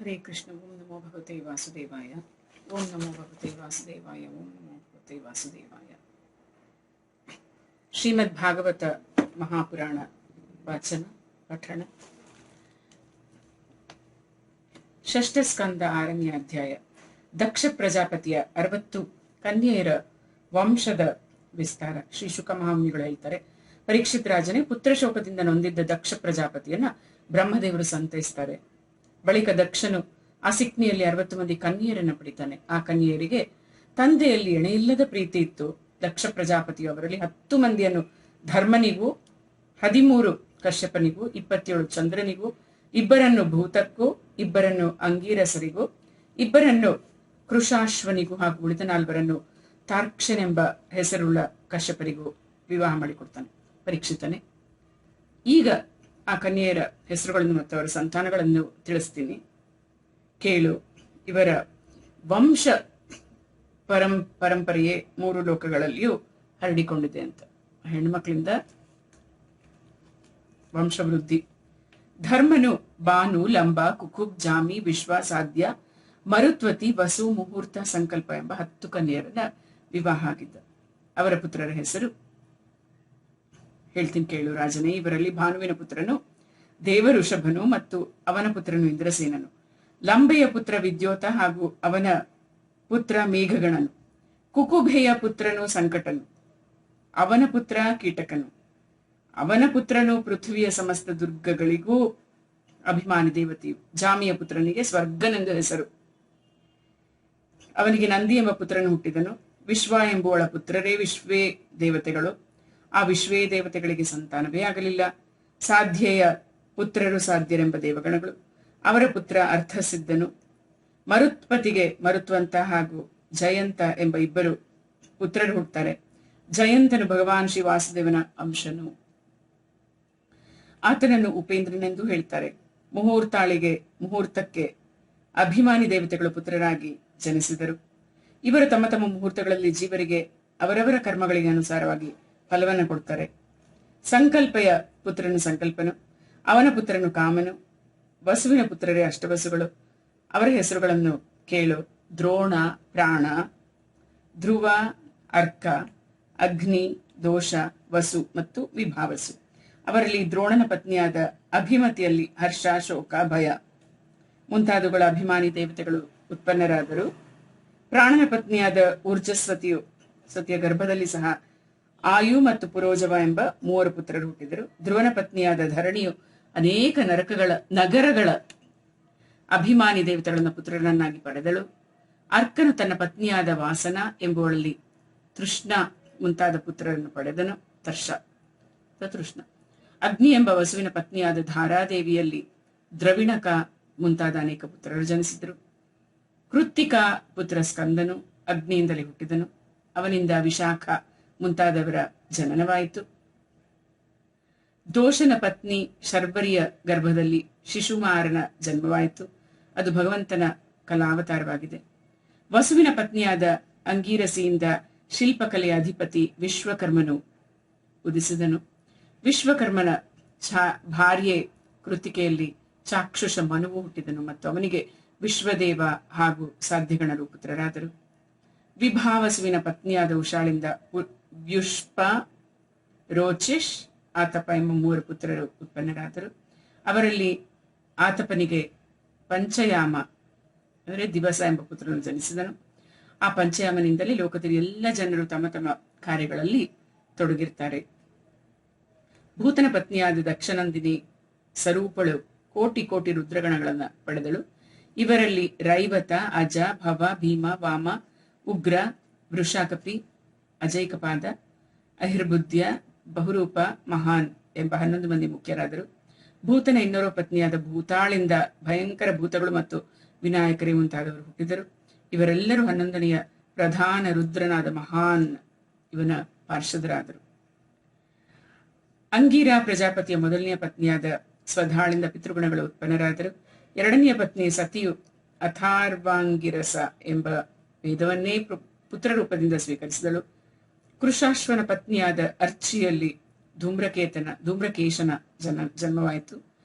हरे कृष्ण। ओम नमो भगवते वासुदेवाय। ओम नमो भगवते वासुदेवाय। ओम नमो भगवते वासुदेवाय। श्रीमद् भागवत महापुराण वाचन पठण ಷಷ್ಠ ಸ್ಕಂದ 6ನೇ ಅಧ್ಯಾಯ. ದಕ್ಷ ಪ್ರಜಾಪತಿಯ 60 ಕನ್ಯೆಯರ ವಂಶದ ವಿಸ್ತಾರ. ಶ್ರೀ ಶುಕ ಮಹಾಮುನಿಗಳು ಹೇಳ್ತಾರೆ, ಪರೀಕ್ಷಿತ್ ರಾಜನೇ ಪುತ್ರಶೋಕದಿಂದ ನೊಂದಿದ್ದ ದಕ್ಷ ಪ್ರಜಾಪತಿಯನ್ನ ಬ್ರಹ್ಮದೇವರು ಸಂತೈಸ್ತಾರೆ. ಬಳಿಕ ದಕ್ಷನು ಆ ಸಿಕ್ನಿಯಲ್ಲಿ 60 ಮಂದಿ ಕನ್ಯೆಯರನ್ನ ಪಡಿತಾನೆ. ಆ ಕನ್ಯೆಯರಿಗೆ ತಂದೆಯಲ್ಲಿ ಎಣೆಯಿಲ್ಲದ ಪ್ರೀತಿ ಇತ್ತು. ದಕ್ಷ ಪ್ರಜಾಪತಿಯು ಅವರಲ್ಲಿ 10 ಮಂದಿಯನ್ನು ಧರ್ಮನಿಗೂ, 13 ಕಶ್ಯಪನಿಗೂ, 27 ಚಂದ್ರನಿಗೂ, 2 ಭೂತಕ್ಕೂ, 2 ಅಂಗೀರಸರಿಗೂ, 2 ಕೃಶಾಶ್ವನಿಗೂ ಹಾಗೂ ಉಳಿದ 4 ತಾರ್ಕ್ಷನೆಂಬ ಹೆಸರುಳ್ಳ ಕಶ್ಯಪರಿಗೂ ವಿವಾಹ ಮಾಡಿಕೊಡ್ತಾನೆ ಪರೀಕ್ಷಿತನೆ. ಈಗ ಆ ಕನ್ಯೆಯರ ಹೆಸರುಗಳನ್ನು ಮತ್ತು ಅವರ ಸಂತಾನಗಳನ್ನು ತಿಳಿಸ್ತೀನಿ, ಕೇಳು. ಇವರ ವಂಶ ಪರಂಪರೆಯೇ 3 ಲೋಕಗಳಲ್ಲಿಯೂ ಹರಡಿಕೊಂಡಿದೆ ಅಂತ. ಹೆಣ್ಮಕ್ಳಿಂದ ವಂಶವೃದ್ಧಿ. ಧರ್ಮನು ಬಾನು, ಲಂಬ, ಕುಕುಬ್, ಜಾಮಿ, ವಿಶ್ವ, ಸಾಧ್ಯ, ಮರುತ್ವತಿ, ವಸು, ಮುಹೂರ್ತ, ಸಂಕಲ್ಪ ಎಂಬ 10 ಕನ್ಯೆಯರನ್ನ ವಿವಾಹ ಆಗಿದ್ದ. ಅವರ ಪುತ್ರರ ಹೆಸರು ಹೇಳ್ತೀನಿ ಕೇಳು ರಾಜನೇ. ಇವರಲ್ಲಿ ಭಾನುವಿನ ಪುತ್ರನು ದೇವಋಷಭನು ಮತ್ತು ಅವನ ಪುತ್ರನು ಇಂದ್ರಸೇನನು. ಲಂಬೆಯ ಪುತ್ರ ವಿದ್ಯೋತ ಹಾಗೂ ಅವನ ಪುತ್ರ ಮೇಘಗಣನು. ಕುಕುಭೆಯ ಪುತ್ರನು ಸಂಕಟನು, ಅವನ ಪುತ್ರ ಕೀಟಕನು. ಅವನ ಪುತ್ರನು ಪೃಥ್ವಿಯ ಸಮಸ್ತ ದುರ್ಗಗಳಿಗೂ ಅಭಿಮಾನಿ ದೇವತೆಯು. ಜಾಮಿಯ ಪುತ್ರನಿಗೆ ಸ್ವರ್ಗನೆಂದು ಹೆಸರು. ಅವನಿಗೆ ನಂದಿ ಎಂಬ ಪುತ್ರನು ಹುಟ್ಟಿದನು. ವಿಶ್ವ ಎಂಬುವಳ ಪುತ್ರರೇ ವಿಶ್ವೇ ದೇವತೆಗಳು. ಆ ವಿಶ್ವೇ ದೇವತೆಗಳಿಗೆ ಸಂತಾನವೇ ಆಗಲಿಲ್ಲ. ಸಾಧ್ಯೆಯ ಪುತ್ರರು ಸಾಧ್ಯರೆಂಬ ದೇವಗಣಗಳು. ಅವರ ಪುತ್ರ ಅರ್ಥಸಿದ್ಧನು. ಮರುತ್ಪತಿಗೆ ಮರುತ್ವಂತ ಹಾಗೂ ಜಯಂತ ಎಂಬ 2 ಪುತ್ರರು ಹುಟ್ಟುತ್ತಾರೆ. ಜಯಂತನು ಭಗವಾನ್ ಶ್ರೀ ವಾಸುದೇವನ ಅಂಶನು. ಆತನನ್ನು ಉಪೇಂದ್ರನೆಂದು ಹೇಳ್ತಾರೆ. ಮುಹೂರ್ತಕ್ಕೆ ಅಭಿಮಾನಿ ದೇವತೆಗಳು ಪುತ್ರರಾಗಿ ಜನಿಸಿದರು. ಇವರು ತಮ್ಮ ತಮ್ಮ ಮುಹೂರ್ತಗಳಲ್ಲಿ ಜೀವರಿಗೆ ಅವರವರ ಕರ್ಮಗಳಿಗೆ ಅನುಸಾರವಾಗಿ ಫಲವನ್ನು ಕೊಡ್ತಾರೆ. ಸಂಕಲ್ಪೆಯ ಪುತ್ರನು ಸಂಕಲ್ಪನು, ಅವನ ಪುತ್ರನು ಕಾಮನು. ವಸುವಿನ ಪುತ್ರರೇ ಅಷ್ಟವಸುಗಳು. ಅವರ ಹೆಸರುಗಳನ್ನು ಕೇಳು. ದ್ರೋಣ, ಪ್ರಾಣ, ಧ್ರುವ, ಅರ್ಕ, ಅಗ್ನಿ, ದೋಷ, ವಸು ಮತ್ತು ವಿಭಾವಸು. ಅವರಲ್ಲಿ ದ್ರೋಣನ ಪತ್ನಿಯಾದ ಅಭಿಮತಿಯಲ್ಲಿ ಹರ್ಷ, ಶೋಕ, ಭಯ ಮುಂತಾದವುಗಳ ಅಭಿಮಾನಿ ದೇವತೆಗಳು ಉತ್ಪನ್ನರಾದರು. ಪ್ರಾಣನ ಪತ್ನಿಯಾದ ಸತಿಯ ಗರ್ಭದಲ್ಲಿ ಸಹ ಆಯು ಮತ್ತು ಪುರೋಜವ ಎಂಬ 3 ಪುತ್ರರು ಹುಟ್ಟಿದರು. ಧ್ರುವನ ಪತ್ನಿಯಾದ ಧರಣಿಯು ಅನೇಕ ನಗರಗಳ ಅಭಿಮಾನಿ ದೇವತೆಗಳನ್ನು ಪುತ್ರರನ್ನಾಗಿ ಪಡೆದಳು. ಅರ್ಕನು ತನ್ನ ಪತ್ನಿಯಾದ ವಾಸನ ಎಂಬುವಳಲ್ಲಿ ತೃಷ್ಣ ಮುಂತಾದ ಪುತ್ರರನ್ನು ಪಡೆದನು. ತೃಷ್ಣ. ಅಗ್ನಿ ಎಂಬ ವಸುವಿನ ಪತ್ನಿಯಾದ ಧಾರಾದೇವಿಯಲ್ಲಿ ದ್ರವಿಣಕ ಮುಂತಾದ ಅನೇಕ ಪುತ್ರರು ಜನಿಸಿದರು. ಕೃತ್ತಿಕ ಪುತ್ರ ಸ್ಕಂದನು ಅಗ್ನಿಯಿಂದಲೇ ಹುಟ್ಟಿದನು. ಅವನಿಂದ ವಿಶಾಖ ಮುಂತಾದವರ ಜನನವಾಯಿತು. ದೋಷನ ಪತ್ನಿ ಶರ್ಬರಿಯ ಗರ್ಭದಲ್ಲಿ ಶಿಶುಮಾರನ ಜನ್ಮವಾಯಿತು. ಅದು ಭಗವಂತನ ಕಲಾವತಾರವಾಗಿದೆ. ವಸುವಿನ ಪತ್ನಿಯಾದ ಅಂಗೀರಸಿಯಿಂದ ಶಿಲ್ಪಕಲೆಯ ಅಧಿಪತಿ ವಿಶ್ವಕರ್ಮನು ಉದಿಸಿದನು. ವಿಶ್ವಕರ್ಮನ ಭಾರ್ಯೆ ಕೃತಿಕೆಯಲ್ಲಿ ಚಾಕ್ಷುಷ ಮನುವು ಹುಟ್ಟಿದನು ಮತ್ತು ಅವನಿಗೆ ವಿಶ್ವದೇವ ಹಾಗೂ ಸಾಧ್ಯಗಣರು ಪುತ್ರರಾದರು. ವಿಭಾವಸುವಿನ ಪತ್ನಿಯಾದ ಉಷಾಳಿಂದ ವ್ಯುಷ್ಪ, ರೋಚಿಷ್, ಆತಪ ಎಂಬ 3 ಪುತ್ರರು ಉತ್ಪನ್ನರಾದರು. ಅವರಲ್ಲಿ ಆತಪನಿಗೆ ಪಂಚಯಾಮ ಅಂದರೆ ದಿವಸ ಎಂಬ ಪುತ್ರನು ಜನಿಸಿದನು. ಆ ಪಂಚಯಾಮನಿಂದಲೇ ಲೋಕದಲ್ಲಿ ಎಲ್ಲ ಜನರು ತಮ್ಮ ತಮ್ಮ ಕಾರ್ಯಗಳಲ್ಲಿ ತೊಡಗಿರ್ತಾರೆ. ಭೂತನ ಪತ್ನಿಯಾದ ದಕ್ಷನಂದಿನಿ ಸ್ವರೂಪಳು ಕೋಟಿ ರುದ್ರಗಣಗಳನ್ನ ಪಡೆದಳು. ಇವರಲ್ಲಿ ರೈವತ, ಅಜ, ಭವ, ಭೀಮ, ವಾಮ, ಉಗ್ರ, ವೃಷಾಕಪಿ, ಅಜೈಕಪಾದ, ಅಹಿರ್ಬುದ್ಧ್ಯ, ಬಹುರೂಪ, ಮಹಾನ್ ಎಂಬ 11 ಮಂದಿ ಮುಖ್ಯರಾದರು. ಭೂತನ ಇನ್ನೋರ್ವ ಪತ್ನಿಯಾದ ಭೂತಾಳಿಂದ ಭಯಂಕರ ಭೂತಗಳು ಮತ್ತು ವಿನಾಯಕರೇ ಮುಂತಾದವರು ಹುಟ್ಟಿದರು. ಇವರೆಲ್ಲರೂ 11ನೆಯ ಪ್ರಧಾನ ರುದ್ರನಾದ ಮಹಾನ್ ಇವನ ಪಾರ್ಷದರಾದರು. ಅಂಗೀರ ಪ್ರಜಾಪತಿಯ ಮೊದಲನೆಯ ಪತ್ನಿಯಾದ ಸ್ವಧಾಳಿಂದ ಪಿತೃಗುಣಗಳು ಉತ್ಪನ್ನರಾದರು. 2ನೆಯ ಪತ್ನಿ ಸತಿಯು ಅಥಾರ್ವಾಂಗಿರಸ ಎಂಬ ವೇದವನ್ನೇ ಪುತ್ರರೂಪದಿಂದ ಸ್ವೀಕರಿಸಿದಳು. ಕೃಶಾಶ್ವನ ಪತ್ನಿಯಾದ ಅರ್ಚಿಯಲ್ಲಿ ಧೂಮ್ರಕೇಶನ ಜನ್ಮವಾಯಿತು.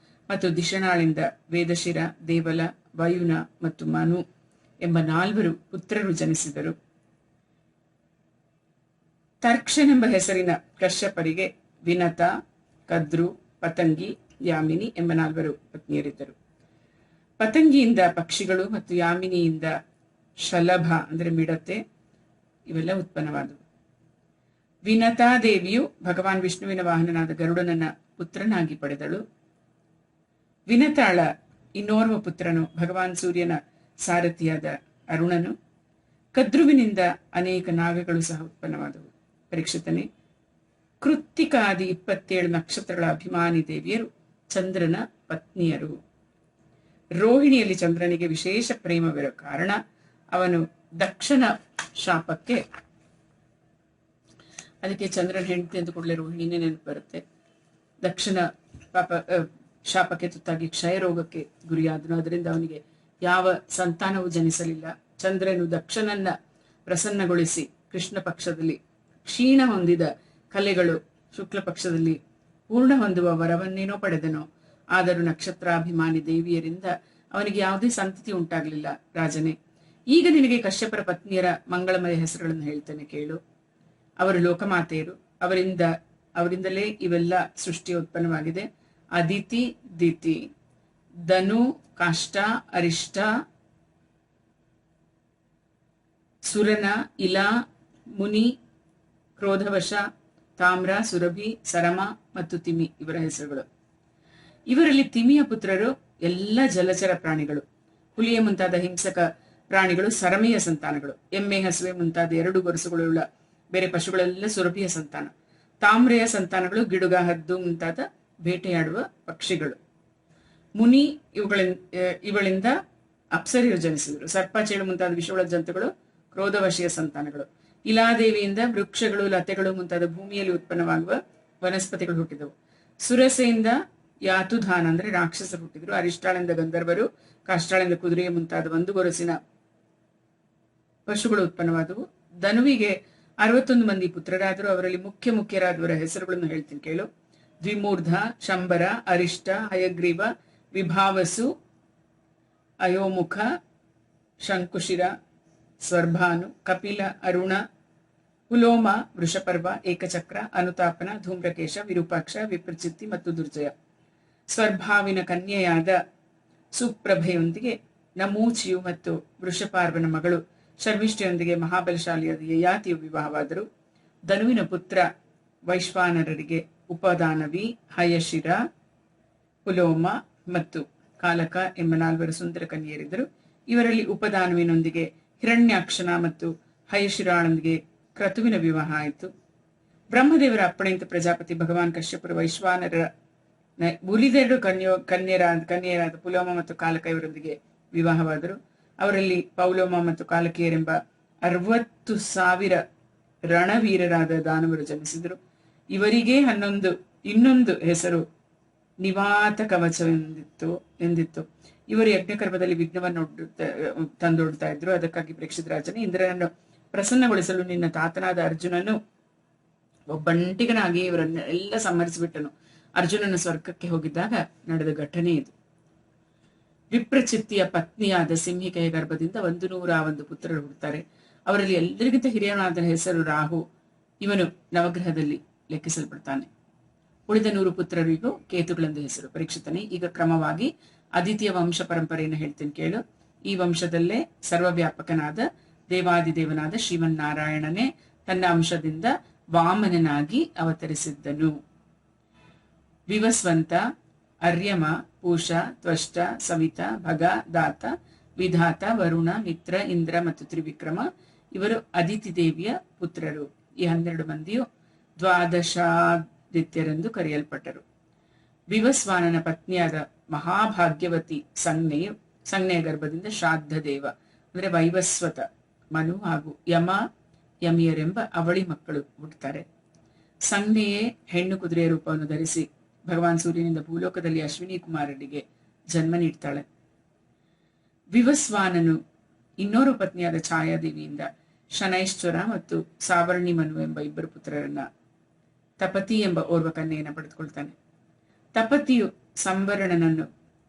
ಮತ್ತು ದಿಶನಾಳಿಂದ ವೇದಶಿರ, ದೇವಲ, ವಯುನ ಮತ್ತು ಮನು ಎಂಬ 4 ಪುತ್ರರು ಜನಿಸಿದರು. ತರ್ಕ್ಷನೆಂಬ ಹೆಸರಿನ ಕಶ್ಯಪರಿಗೆ ವಿನತ, ಕದ್ರು, ಪತಂಗಿ, ಯಾಮಿನಿ ಎಂಬ 4 ಪತ್ನಿಯರಿದ್ದರು. ಪತಂಗಿಯಿಂದ ಪಕ್ಷಿಗಳು ಮತ್ತು ಯಾಮಿನಿಯಿಂದ ಶಲಭ ಅಂದರೆ ಮಿಡತೆ ಇವೆಲ್ಲ ಉತ್ಪನ್ನವಾದವು. ವಿನತಾದೇವಿಯು ಭಗವಾನ್ ವಿಷ್ಣುವಿನ ವಾಹನನಾದ ಗರುಡನನ್ನ ಪುತ್ರನಾಗಿ ಪಡೆದಳು. ವಿನತಾಳ ಇನ್ನೋರ್ವ ಪುತ್ರನು ಭಗವಾನ್ ಸೂರ್ಯನ ಸಾರಥಿಯಾದ ಅರುಣನು. ಕದ್ರುವಿನಿಂದ ಅನೇಕ ನಾಗಗಳು ಸಹ ಉತ್ಪನ್ನವಾದವು. ಪರೀಕ್ಷಿತನೇ, ಕೃತ್ತಿಕಾದಿ 27 ನಕ್ಷತ್ರಗಳ ಅಭಿಮಾನಿ ದೇವಿಯರು ಚಂದ್ರನ ಪತ್ನಿಯರು. ರೋಹಿಣಿಯಲ್ಲಿ ಚಂದ್ರನಿಗೆ ವಿಶೇಷ ಪ್ರೇಮವಿರೋ ಕಾರಣ ಅವನು ದಕ್ಷನ ಶಾಪಕ್ಕೆ, ಅದಕ್ಕೆ ಚಂದ್ರನ ಹೆಂಡತಿ ಅಂತ ಕೂಡಲೇ ರೋಹಿಣಿನೇ ನೆನಪು ಬರುತ್ತೆ. ದಕ್ಷನ ಶಾಪಕ್ಕೆ ತುತ್ತಾಗಿ ಕ್ಷಯರೋಗಕ್ಕೆ ಗುರಿಯಾದನು. ಅದರಿಂದ ಅವನಿಗೆ ಯಾವ ಸಂತಾನವೂ ಜನಿಸಲಿಲ್ಲ. ಚಂದ್ರನು ದಕ್ಷನನ್ನ ಪ್ರಸನ್ನಗೊಳಿಸಿ ಕೃಷ್ಣ ಪಕ್ಷದಲ್ಲಿ ಕ್ಷೀಣ ಹೊಂದಿದ ಕಲೆಗಳು ಶುಕ್ಲ ಪಕ್ಷದಲ್ಲಿ ಪೂರ್ಣ ಹೊಂದುವ ವರವನ್ನೇನೋ ಪಡೆದನೋ. ಆದರೂ ನಕ್ಷತ್ರಾಭಿಮಾನಿ ದೇವಿಯರಿಂದ ಅವನಿಗೆ ಯಾವುದೇ ಸಂತತಿ ಉಂಟಾಗಲಿಲ್ಲ. ರಾಜನೇ, ಈಗ ನಿನಗೆ ಕಶ್ಯಪರ ಪತ್ನಿಯರ ಮಂಗಳಮಯ ಹೆಸರುಗಳನ್ನು ಹೇಳ್ತೇನೆ, ಕೇಳು. ಅವರು ಲೋಕಮಾತೆಯರು. ಅವರಿಂದಲೇ ಇವೆಲ್ಲ ಸೃಷ್ಟಿಯ ಉತ್ಪನ್ನವಾಗಿದೆ. ಅದಿತಿ, ದಿತಿ, ಧನು, ಕಾಷ್ಟ, ಅರಿಷ್ಟ, ಸುರನ, ಇಲಾ, ಮುನಿ, ಕ್ರೋಧವಶ, ತಾಮ್ರ, ಸುರಭಿ, ಸರಮ ಮತ್ತು ತಿಮಿ ಇವರ ಹೆಸರುಗಳು. ಇವರಲ್ಲಿ ತಿಮಿಯ ಪುತ್ರರು ಎಲ್ಲ ಜಲಚರ ಪ್ರಾಣಿಗಳು. ಹುಲಿಯ ಮುಂತಾದ ಹಿಂಸಕ ಪ್ರಾಣಿಗಳು ಸರಮೆಯ ಸಂತಾನಗಳು. ಎಮ್ಮೆ, ಹಸುವೆ ಮುಂತಾದ 2 ಗೊರಸುಗಳುಳ್ಳ ಬೇರೆ ಪಶುಗಳೆಲ್ಲ ಸುರಭಿಯ ಸಂತಾನ. ತಾಮ್ರೆಯ ಸಂತಾನಗಳು ಗಿಡುಗ, ಹದ್ದು ಮುಂತಾದ ಬೇಟೆಯಾಡುವ ಪಕ್ಷಿಗಳು. ಮುನಿ ಇವಳಿಂದ ಅಪ್ಸರಿಯರು ಜನಿಸಿದರು. ಸರ್ಪ, ಚೇಳು ಮುಂತಾದ ವಿಷವುಳ ಜಂತುಗಳು ಕ್ರೋಧವಶಿಯ ಸಂತಾನಗಳು. ಇಲಾದೇವಿಯಿಂದ ವೃಕ್ಷಗಳು, ಲತೆಗಳು ಮುಂತಾದ ಭೂಮಿಯಲ್ಲಿ ಉತ್ಪನ್ನವಾಗುವ ವನಸ್ಪತಿಗಳು ಹುಟ್ಟಿದವು. ಸುರಸೆಯಿಂದ ಯಾತುಧಾನ ಅಂದ್ರೆ ರಾಕ್ಷಸರು ಹುಟ್ಟಿದ್ರು. ಅರಿಷ್ಟಾಳಿಂದ ಗಂಧರ್ವರು, ಕಾಷ್ಟಾಳಿಂದ ಕುದುರೆಯ ಮುಂತಾದ 1 ಗೊರಸಿನ ಪಶುಗಳು ಉತ್ಪನ್ನವಾದವು. ಧನುವಿಗೆ 61 ಮಂದಿ ಪುತ್ರರಾದರು. ಅವರಲ್ಲಿ ಮುಖ್ಯರಾದವರ ಹೆಸರುಗಳನ್ನು ಹೇಳ್ತೀನಿ, ಕೇಳು. ದ್ವಿಮೂರ್ಧ, ಶಂಬರ, ಅರಿಷ್ಟ, ಹಯಗ್ರೀವ, ವಿಭಾವಸು, ಅಯೋಮುಖ, ಶಂಕುಶಿರ, ಸ್ವರ್ಭಾನು, ಕಪಿಲ, ಅರುಣ, ಪುಲೋಮ, ವೃಷಪರ್ವ, ಏಕಚಕ್ರ, ಅನುತಾಪನ, ಧೂಮ್ರಕೇಶ, ವಿರೂಪಾಕ್ಷ, ವಿಪ್ರಚಿತ್ತಿ ಮತ್ತು ದುರ್ಜಯ. ಸ್ವರ್ಭಾವಿನ ಕನ್ಯೆಯಾದ ಸುಪ್ರಭೆಯೊಂದಿಗೆ ನಮೂಚಿಯು ಮತ್ತು ವೃಷಪಾರ್ವನ ಮಗಳು ಶರ್ಮಿಷ್ಠೆಯೊಂದಿಗೆ ಮಹಾಬಲಶಾಲಿಯಾದ ಯಯಾತಿಯು ವಿವಾಹವಾದರು. ಧನುವಿನ ಪುತ್ರ ವೈಶ್ವಾನರರಿಗೆ ಉಪದಾನವಿ, ಹಯಶಿರ, ಪುಲೋಮ ಮತ್ತು ಕಾಲಕ ಎಂಬ 4 ಸುಂದರ ಕನ್ಯೆಯರಿದ್ದರು. ಇವರಲ್ಲಿ ಉಪದಾನವಿನೊಂದಿಗೆ ಹಿರಣ್ಯಾಕ್ಷನ ಮತ್ತು ಹಯಶಿರಾಳೊಂದಿಗೆ ಕ್ರತುವಿನ ವಿವಾಹ ಆಯಿತು. ಬ್ರಹ್ಮದೇವರ ಅಪ್ಪಣೆಯಿಂದ ಪ್ರಜಾಪತಿ ಭಗವಾನ್ ಕಶ್ಯಪರು ವೈಶ್ವಾನರ ಉಳಿದೆರಡು ಕನ್ಯೆಯರಾದ ಪುಲೋಮ ಮತ್ತು ಕಾಲಕ ಇವರೊಂದಿಗೆ ವಿವಾಹವಾದರು. ಅವರಲ್ಲಿ ಪೌಲೋಮ ಮತ್ತು ಕಾಲಕಿಯರೆಂಬ 60,000 ರಣವೀರರಾದ ದಾನವರು ಜನಿಸಿದರು. ಇವರಿಗೆ ಇನ್ನೊಂದು ಹೆಸರು ನಿವಾತ ಕವಚವೆಂದಿತ್ತು. ಇವರು ಯಜ್ಞಕರ್ಮದಲ್ಲಿ ವಿಘ್ನವನ್ನು ತಂದೊಡ್ತಾ ಇದ್ರು. ಅದಕ್ಕಾಗಿ ಪರೀಕ್ಷಿತ ರಾಜನೇ, ಇಂದ್ರನನ್ನು ಪ್ರಸನ್ನಗೊಳಿಸಲು ನಿನ್ನ ತಾತನಾದ ಅರ್ಜುನನು ಒಬ್ಬಂಟಿಗನಾಗಿ ಇವರನ್ನೆಲ್ಲ ಸಂಹರಿಸಿಬಿಟ್ಟನು. ಅರ್ಜುನನ ಸ್ವರ್ಗಕ್ಕೆ ಹೋಗಿದ್ದಾಗ ನಡೆದ ಘಟನೆ ಇದು. ವಿಪ್ರಚಿತ್ತಿಯ ಪತ್ನಿಯಾದ ಸಿಂಹಿಕೆಯ ಗರ್ಭದಿಂದ 101 ಪುತ್ರರು ಹುಡ್ತಾರೆ. ಅವರಲ್ಲಿ ಎಲ್ಲರಿಗಿಂತ ಹಿರಿಯನಾದ ಹೆಸರು ರಾಹು. ಇವನು ನವಗ್ರಹದಲ್ಲಿ ಲೆಕ್ಕಿಸಲ್ಪಡ್ತಾನೆ. ಉಳಿದ 100 ಪುತ್ರರಿಗೂ ಕೇತುಗಳೆಂದು ಹೆಸರು. ಪರೀಕ್ಷಿತನೇ, ಈಗ ಕ್ರಮವಾಗಿ ಅದಿತಿಯ ವಂಶ ಪರಂಪರೆಯನ್ನು ಹೇಳ್ತೀನಿ, ಕೇಳು. ಈ ವಂಶದಲ್ಲೇ ಸರ್ವವ್ಯಾಪಕನಾದ ದೇವಾದಿದೇವನಾದ ಶ್ರೀಮನ್ನಾರಾಯಣನೇ ತನ್ನ ಅಂಶದಿಂದ ವಾಮನನಾಗಿ ಅವತರಿಸಿದ್ದನು. ವಿವಸ್ವಂತ, ಅರ್ಯಮ, ಪೂಷ, ತ್ವಷ್ಟ, ಸವಿತ, ಭಗ, ದಾತ, ವಿಧಾತ, ವರುಣ, ಮಿತ್ರ, ಇಂದ್ರ ಮತ್ತು ತ್ರಿವಿಕ್ರಮ ಇವರು ಅದಿತಿ ದೇವಿಯ ಪುತ್ರರು. ಈ 12 ಮಂದಿಯು ದ್ವಾದಶಾದಿತ್ಯರೆಂದು ಕರೆಯಲ್ಪಟ್ಟರು. ವಿವಸ್ವಾನನ ಪತ್ನಿಯಾದ ಮಹಾಭಾಗ್ಯವತಿ ಸಂಜ್ಞೆಯ ಗರ್ಭದಿಂದ ಶ್ರಾದ್ದ ದೇವ ಅಂದ್ರೆ ವೈವಸ್ವತ, ಮನು ಹಾಗೂ ಯಮಿಯರೆಂಬ ಅವಳಿ ಮಕ್ಕಳು ಹುಟ್ಟುತ್ತಾರೆ. ಸಂಜ್ಞೆಯೇ ಹೆಣ್ಣು ಕುದುರೆಯ ರೂಪವನ್ನು ಧರಿಸಿ ಭಗವಾನ್ ಸೂರ್ಯನಿಂದ ಭೂಲೋಕದಲ್ಲಿ ಅಶ್ವಿನಿ ಕುಮಾರರಿಗೆ ಜನ್ಮ ನೀಡ್ತಾಳೆ. ವಿವಸ್ವಾನನು ಇನ್ನೋರ್ವ ಪತ್ನಿಯಾದ ಛಾಯಾದೇವಿಯಿಂದ ಶನೈಶ್ವರ ಮತ್ತು ಸಾವರ್ಣಿ ಮನು ಎಂಬ 2 ಪುತ್ರರನ್ನ, ತಪತಿ ಎಂಬ ಓರ್ವ ಕನ್ಯೆಯನ್ನ ಪಡೆದುಕೊಳ್ತಾನೆ. ತಪತಿಯು ಸಂವರಣನನ್ನು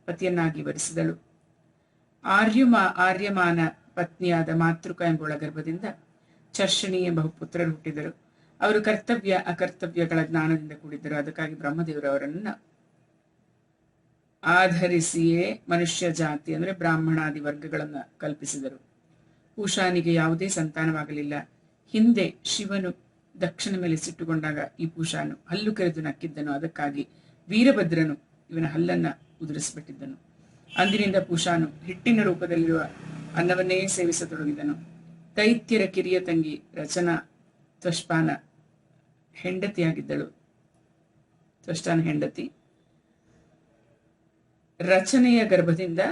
ಪತಿಯನ್ನಾಗಿ ವರಿಸಿದಳು. ಆರ್ಯಮಾನ ಪತ್ನಿಯಾದ ಮಾತೃಕ ಎಂಬುಳ ಗರ್ಭದಿಂದ ಚರ್ಷಣಿ ಎಂಬ ಪುತ್ರರು ಹುಟ್ಟಿದರು. ಅವರು ಕರ್ತವ್ಯ ಅಕರ್ತವ್ಯಗಳ ಜ್ಞಾನದಿಂದ ಕೂಡಿದ್ದರು. ಅದಕ್ಕಾಗಿ ಬ್ರಹ್ಮದೇವರು ಅವರನ್ನು ಆಧರಿಸಿಯೇ ಮನುಷ್ಯ ಜಾತಿ ಅಂದ್ರೆ ಬ್ರಾಹ್ಮಣಾದಿ ವರ್ಗಗಳನ್ನ ಕಲ್ಪಿಸಿದರು. ಪೂಷಾನಿಗೆ ಯಾವುದೇ ಸಂತಾನವಾಗಲಿಲ್ಲ. ಹಿಂದೆ ಶಿವನು ದಕ್ಷನ ಮೇಲೆ ಸಿಟ್ಟುಕೊಂಡಾಗ ಈ ಪೂಷಾನು ಹಲ್ಲು ಕೆರೆದು ನಕ್ಕಿದ್ದನು. ಅದಕ್ಕಾಗಿ ವೀರಭದ್ರನು ಇವನ ಹಲ್ಲನ್ನ ಉದುರಿಸಿಬಿಟ್ಟಿದ್ದನು. ಅಂದಿನಿಂದ ಪೂಷಾನು ಹಿಟ್ಟಿನ ರೂಪದಲ್ಲಿರುವ ಅನ್ನವನ್ನೇ ಸೇವಿಸತೊಡಗಿದನು. ದೈತ್ಯರ ಕಿರಿಯ ತಂಗಿ ರಚನಾ ತ್ವಷ್ಟಾನ ಹೆಂಡತಿಯಾಗಿದ್ದಳು. ತ್ವಷ್ಟಾನ ಹೆಂಡತಿ ರಚನೆಯ ಗರ್ಭದಿಂದ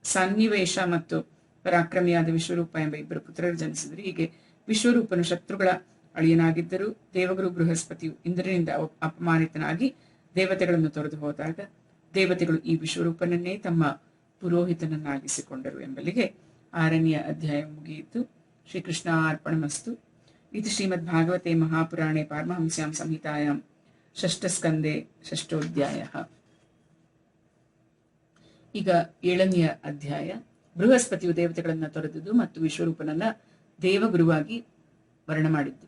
ಸನ್ನಿವೇಶ ಮತ್ತು ಪರಾಕ್ರಮಿಯಾದ ವಿಶ್ವರೂಪ ಎಂಬ ಇಬ್ಬರು ಪುತ್ರರು ಜನಿಸಿದರು. ಹೀಗೆ ವಿಶ್ವರೂಪನು ಶತ್ರುಗಳ ಅಳಿಯನಾಗಿದ್ದರು. ದೇವಗುರು ಬೃಹಸ್ಪತಿಯು ಇಂದ್ರನಿಂದ ಅಪಮಾನಿತನಾಗಿ ದೇವತೆಗಳನ್ನು ತೊರೆದು ಹೋದಾಗ ದೇವತೆಗಳು ಈ ವಿಶ್ವರೂಪನನ್ನೇ ತಮ್ಮ ಪುರೋಹಿತನನ್ನಾಗಿಸಿಕೊಂಡರು ಎಂಬಲ್ಲಿಗೆ 6ನೇ ಅಧ್ಯಾಯ ಮುಗಿಯಿತು. ಶ್ರೀಕೃಷ್ಣ ಅರ್ಪಣಮಸ್ತು. ಇದು ಶ್ರೀಮದ್ ಭಾಗವತೆ ಮಹಾಪುರಾಣೆ ಪಾರಮಹಂಸ್ಯಾಂ ಸಂಹಿತಾಯಾಂ ಷಷ್ಠಸ್ಕಂದೆ ಷಷ್ಠೋಧ್ಯಾಯ. ಈಗ 7ನೇ ಅಧ್ಯಾಯ. ಬೃಹಸ್ಪತಿಯು ದೇವತೆಗಳನ್ನ ತೊರೆದುದು ಮತ್ತು ವಿಶ್ವರೂಪನನ್ನ ದೇವಗುರುವಾಗಿ ವರ್ಣ ಮಾಡಿದ್ದು.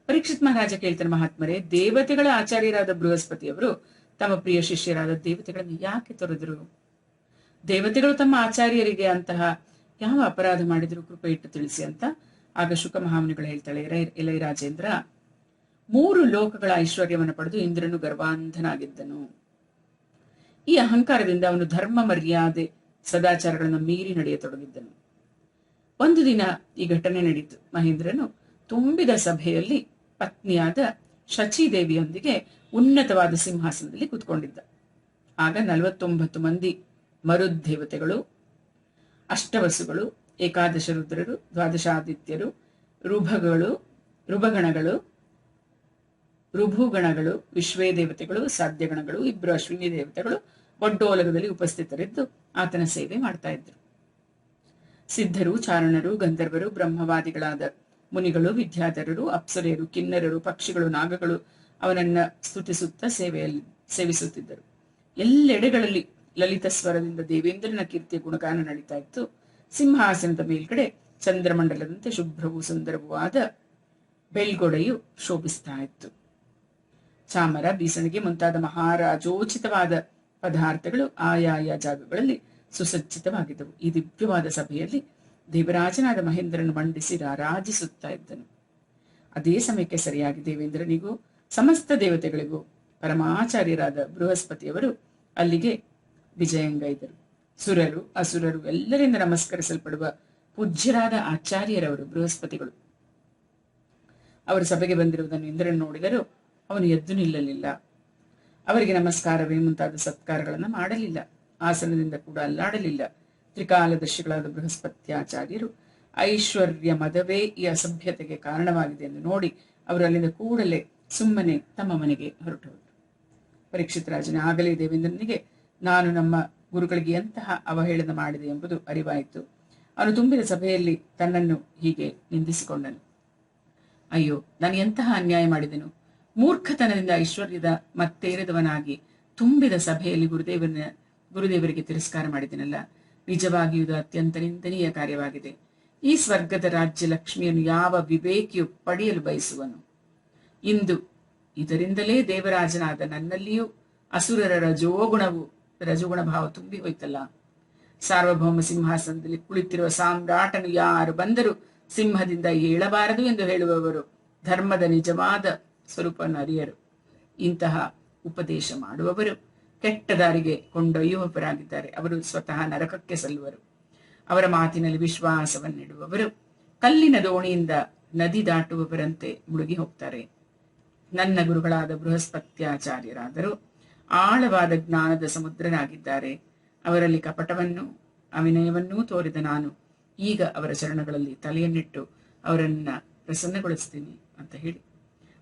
ಪರೀಕ್ಷಿತ್ ಮಹಾರಾಜ ಕೇಳ್ತಾನೆ, ಮಹಾತ್ಮರೇ, ದೇವತೆಗಳ ಆಚಾರ್ಯರಾದ ಬೃಹಸ್ಪತಿಯವರು ತಮ್ಮ ಪ್ರಿಯ ಶಿಷ್ಯರಾದ ದೇವತೆಗಳನ್ನು ಯಾಕೆ ತೊರೆದರು? ದೇವತೆಗಳು ತಮ್ಮ ಆಚಾರ್ಯರಿಗೆ ಅಂತಹ ಯಾವ ಅಪರಾಧ ಮಾಡಿದ್ರು, ಕೃಪೆ ಇಟ್ಟು ತಿಳಿಸಿ ಅಂತ. ಆಗ ಶುಕ ಮಹಾಮುನಿಗಳು ಹೇಳ್ತಾಳೆ, ಎಲೈ ರಾಜೇಂದ್ರ, 3 ಲೋಕಗಳ ಐಶ್ವರ್ಯವನ್ನು ಪಡೆದು ಇಂದ್ರನು ಗರ್ವಾಂಧನಾಗಿದ್ದನು. ಈ ಅಹಂಕಾರದಿಂದ ಅವನು ಧರ್ಮ ಮರ್ಯಾದೆ ಸದಾಚಾರಗಳನ್ನು ಮೀರಿ ನಡೆಯತೊಡಗಿದ್ದನು. ಒಂದು ದಿನ ಈ ಘಟನೆ ನಡೀತು. ಮಹೇಂದ್ರನು ತುಂಬಿದ ಸಭೆಯಲ್ಲಿ ಪತ್ನಿಯಾದ ಶಚೀದೇವಿಯೊಂದಿಗೆ ಉನ್ನತವಾದ ಸಿಂಹಾಸನದಲ್ಲಿ ಕೂತ್ಕೊಂಡಿದ್ದ. ಆಗ 49 ಮಂದಿ ಮರುದ್ದೇವತೆಗಳು, ಅಷ್ಟವಸುಗಳು, ಏಕಾದಶ ರುದ್ರರು, ದ್ವಾದಶಾದಿತ್ಯರು, ಋಭುಗಣಗಳು, ವಿಶ್ವೇ ದೇವತೆಗಳು, ಸಾಧ್ಯಗಣಗಳು, 2 ಅಶ್ವಿನಿ ದೇವತೆಗಳು ಒಡ್ಡೋಲಗದಲ್ಲಿ ಉಪಸ್ಥಿತರಿದ್ದು ಆತನ ಸೇವೆ ಮಾಡ್ತಾ ಇದ್ರು. ಸಿದ್ಧರು, ಚಾರಣರು, ಗಂಧರ್ವರು, ಬ್ರಹ್ಮವಾದಿಗಳಾದ ಮುನಿಗಳು, ವಿದ್ಯಾಧರರು, ಅಪ್ಸರೆಯರು, ಕಿನ್ನರರು, ಪಕ್ಷಿಗಳು, ನಾಗಗಳು ಅವನನ್ನ ಸ್ತುತಿಸುತ್ತಾ ಸೇವಿಸುತ್ತಿದ್ದರು. ಎಲ್ಲೆಡೆಗಳಲ್ಲಿ ಲಲಿತ ಸ್ವರದಿಂದ ದೇವೇಂದ್ರನ ಕೀರ್ತಿಯ ಗುಣಗಾನ ನಡೀತಾ ಇತ್ತು. ಸಿಂಹಾಸನದ ಮೇಲ್ಗಡೆ ಚಂದ್ರಮಂಡಲದಂತೆ ಶುಭ್ರವೂ ಸುಂದರವೂ ಆದ ಬೆಳ್ಗೊಡೆಯು ಶೋಭಿಸ್ತಾ ಇತ್ತು. ಚಾಮರ, ಬೀಸಣಿಗೆ ಮುಂತಾದ ಮಹಾರಾಜೋಚಿತವಾದ ಪದಾರ್ಥಗಳು ಆಯಾಯ ಜಾಗಗಳಲ್ಲಿ ಸುಸಜ್ಜಿತವಾಗಿದ್ದವು. ಈ ದಿವ್ಯವಾದ ಸಭೆಯಲ್ಲಿ ದೇವರಾಜನಾದ ಮಹೇಂದ್ರನು ಮಂಡಿಸಿ ರಾರಾಜಿಸುತ್ತಾ ಇದ್ದನು. ಅದೇ ಸಮಯಕ್ಕೆ ಸರಿಯಾಗಿ ದೇವೇಂದ್ರನಿಗೂ ಸಮಸ್ತ ದೇವತೆಗಳಿಗೂ ಪರಮಾಚಾರ್ಯರಾದ ಬೃಹಸ್ಪತಿಯವರು ಅಲ್ಲಿಗೆ ವಿಜಯಂಗೈದರು. ಸುರರು, ಅಸುರರು ಎಲ್ಲರಿಂದ ನಮಸ್ಕರಿಸಲ್ಪಡುವ ಪೂಜ್ಯರಾದ ಆಚಾರ್ಯರವರು ಬೃಹಸ್ಪತಿಗಳು. ಅವರು ಸಭೆಗೆ ಬಂದಿರುವುದನ್ನು ಇಂದ್ರನು ನೋಡಿದರೂ ಅವನು ಎದ್ದು ನಿಲ್ಲಲಿಲ್ಲ. ಅವರಿಗೆ ನಮಸ್ಕಾರವೇ ಮುಂತಾದ ಸತ್ಕಾರಗಳನ್ನು ಮಾಡಲಿಲ್ಲ. ಆಸನದಿಂದ ಕೂಡ ಅಲ್ಲಾಡಲಿಲ್ಲ. ತ್ರಿಕಾಲದರ್ಶಿಗಳಾದ ಬೃಹಸ್ಪತ್ಯಾಚಾರ್ಯರು ಐಶ್ವರ್ಯ ಮದವೇ ಈ ಅಸಭ್ಯತೆಗೆ ಕಾರಣವಾಗಿದೆ ಎಂದು ನೋಡಿ ಅವರು ಅಲ್ಲಿಂದ ಕೂಡಲೇ ಸುಮ್ಮನೆ ತಮ್ಮ ಮನೆಗೆ ಹೊರಟು. ಪರೀಕ್ಷಿತ್ ರಾಜನ ಆಗಲೇ ದೇವೇಂದ್ರನಿಗೆ ನಾನು ನಮ್ಮ ಗುರುಗಳಿಗೆ ಎಂತಹ ಅವಹೇಳನ ಮಾಡಿದೆ ಎಂಬುದು ಅರಿವಾಯಿತು. ಅವನು ತುಂಬಿದ ಸಭೆಯಲ್ಲಿ ತನ್ನನ್ನು ಹೀಗೆ ನಿಂದಿಸಿಕೊಂಡನು. ಅಯ್ಯೋ, ನಾನು ಎಂತಹ ಅನ್ಯಾಯ ಮಾಡಿದೆನು! ಮೂರ್ಖತನದಿಂದ ಐಶ್ವರ್ಯದ ಮತ್ತೇರಿದವನಾಗಿ ತುಂಬಿದ ಸಭೆಯಲ್ಲಿ ಗುರುದೇವರಿಗೆ ತಿರಸ್ಕಾರ ಮಾಡಿದೆನಲ್ಲ. ನಿಜವಾಗಿಯೂ ಇದು ಅತ್ಯಂತ ನಿಂದನೀಯ ಕಾರ್ಯವಾಗಿದೆ. ಈ ಸ್ವರ್ಗದ ರಾಜ್ಯ ಲಕ್ಷ್ಮಿಯನ್ನು ಯಾವ ವಿವೇಕಿಯು ಪಡೆಯಲು ಬಯಸುವನು? ಇಂದು ಇದರಿಂದಲೇ ದೇವರಾಜನಾದ ನನ್ನಲ್ಲಿಯೂ ಅಸುರರ ರಜೋಗುಣ ಭಾವ ತುಂಬಿ ಹೋಯ್ತಲ್ಲ. ಸಾರ್ವಭೌಮ ಸಿಂಹಾಸನದಲ್ಲಿ ಕುಳಿತಿರುವ ಸಾಮ್ರಾಟನು ಯಾರು ಬಂದರೂ ಸಿಂಹದಿಂದ ಏಳಬಾರದು ಎಂದು ಹೇಳುವವರು ಧರ್ಮದ ನಿಜವಾದ ಸ್ವರೂಪವನ್ನು ಅರಿಯರು. ಇಂತಹ ಉಪದೇಶ ಮಾಡುವವರು ಕೆಟ್ಟ ದಾರಿಗೆ ಕೊಂಡೊಯ್ಯುವವರಾಗಿದ್ದಾರೆ. ಅವರು ಸ್ವತಃ ನರಕಕ್ಕೆ ಸಲ್ಲುವರು. ಅವರ ಮಾತಿನಲ್ಲಿ ವಿಶ್ವಾಸವನ್ನಿಡುವವರು ಕಲ್ಲಿನ ದೋಣಿಯಿಂದ ನದಿ ದಾಟುವವರಂತೆ ಮುಳುಗಿ ಹೋಗ್ತಾರೆ. ನನ್ನ ಗುರುಗಳಾದ ಬೃಹಸ್ಪತ್ಯಾಚಾರ್ಯರಾದರೂ ಆಳವಾದ ಜ್ಞಾನದ ಸಮುದ್ರನಾಗಿದ್ದಾರೆ. ಅವರಲ್ಲಿ ಕಪಟವನ್ನು ಅವಿನಯವನ್ನೂ ತೋರಿದ ನಾನು ಈಗ ಅವರ ಚರಣಗಳಲ್ಲಿ ತಲೆಯನ್ನಿಟ್ಟು ಅವರನ್ನ ಪ್ರಸನ್ನಗೊಳಿಸ್ತೀನಿ ಅಂತ ಹೇಳಿ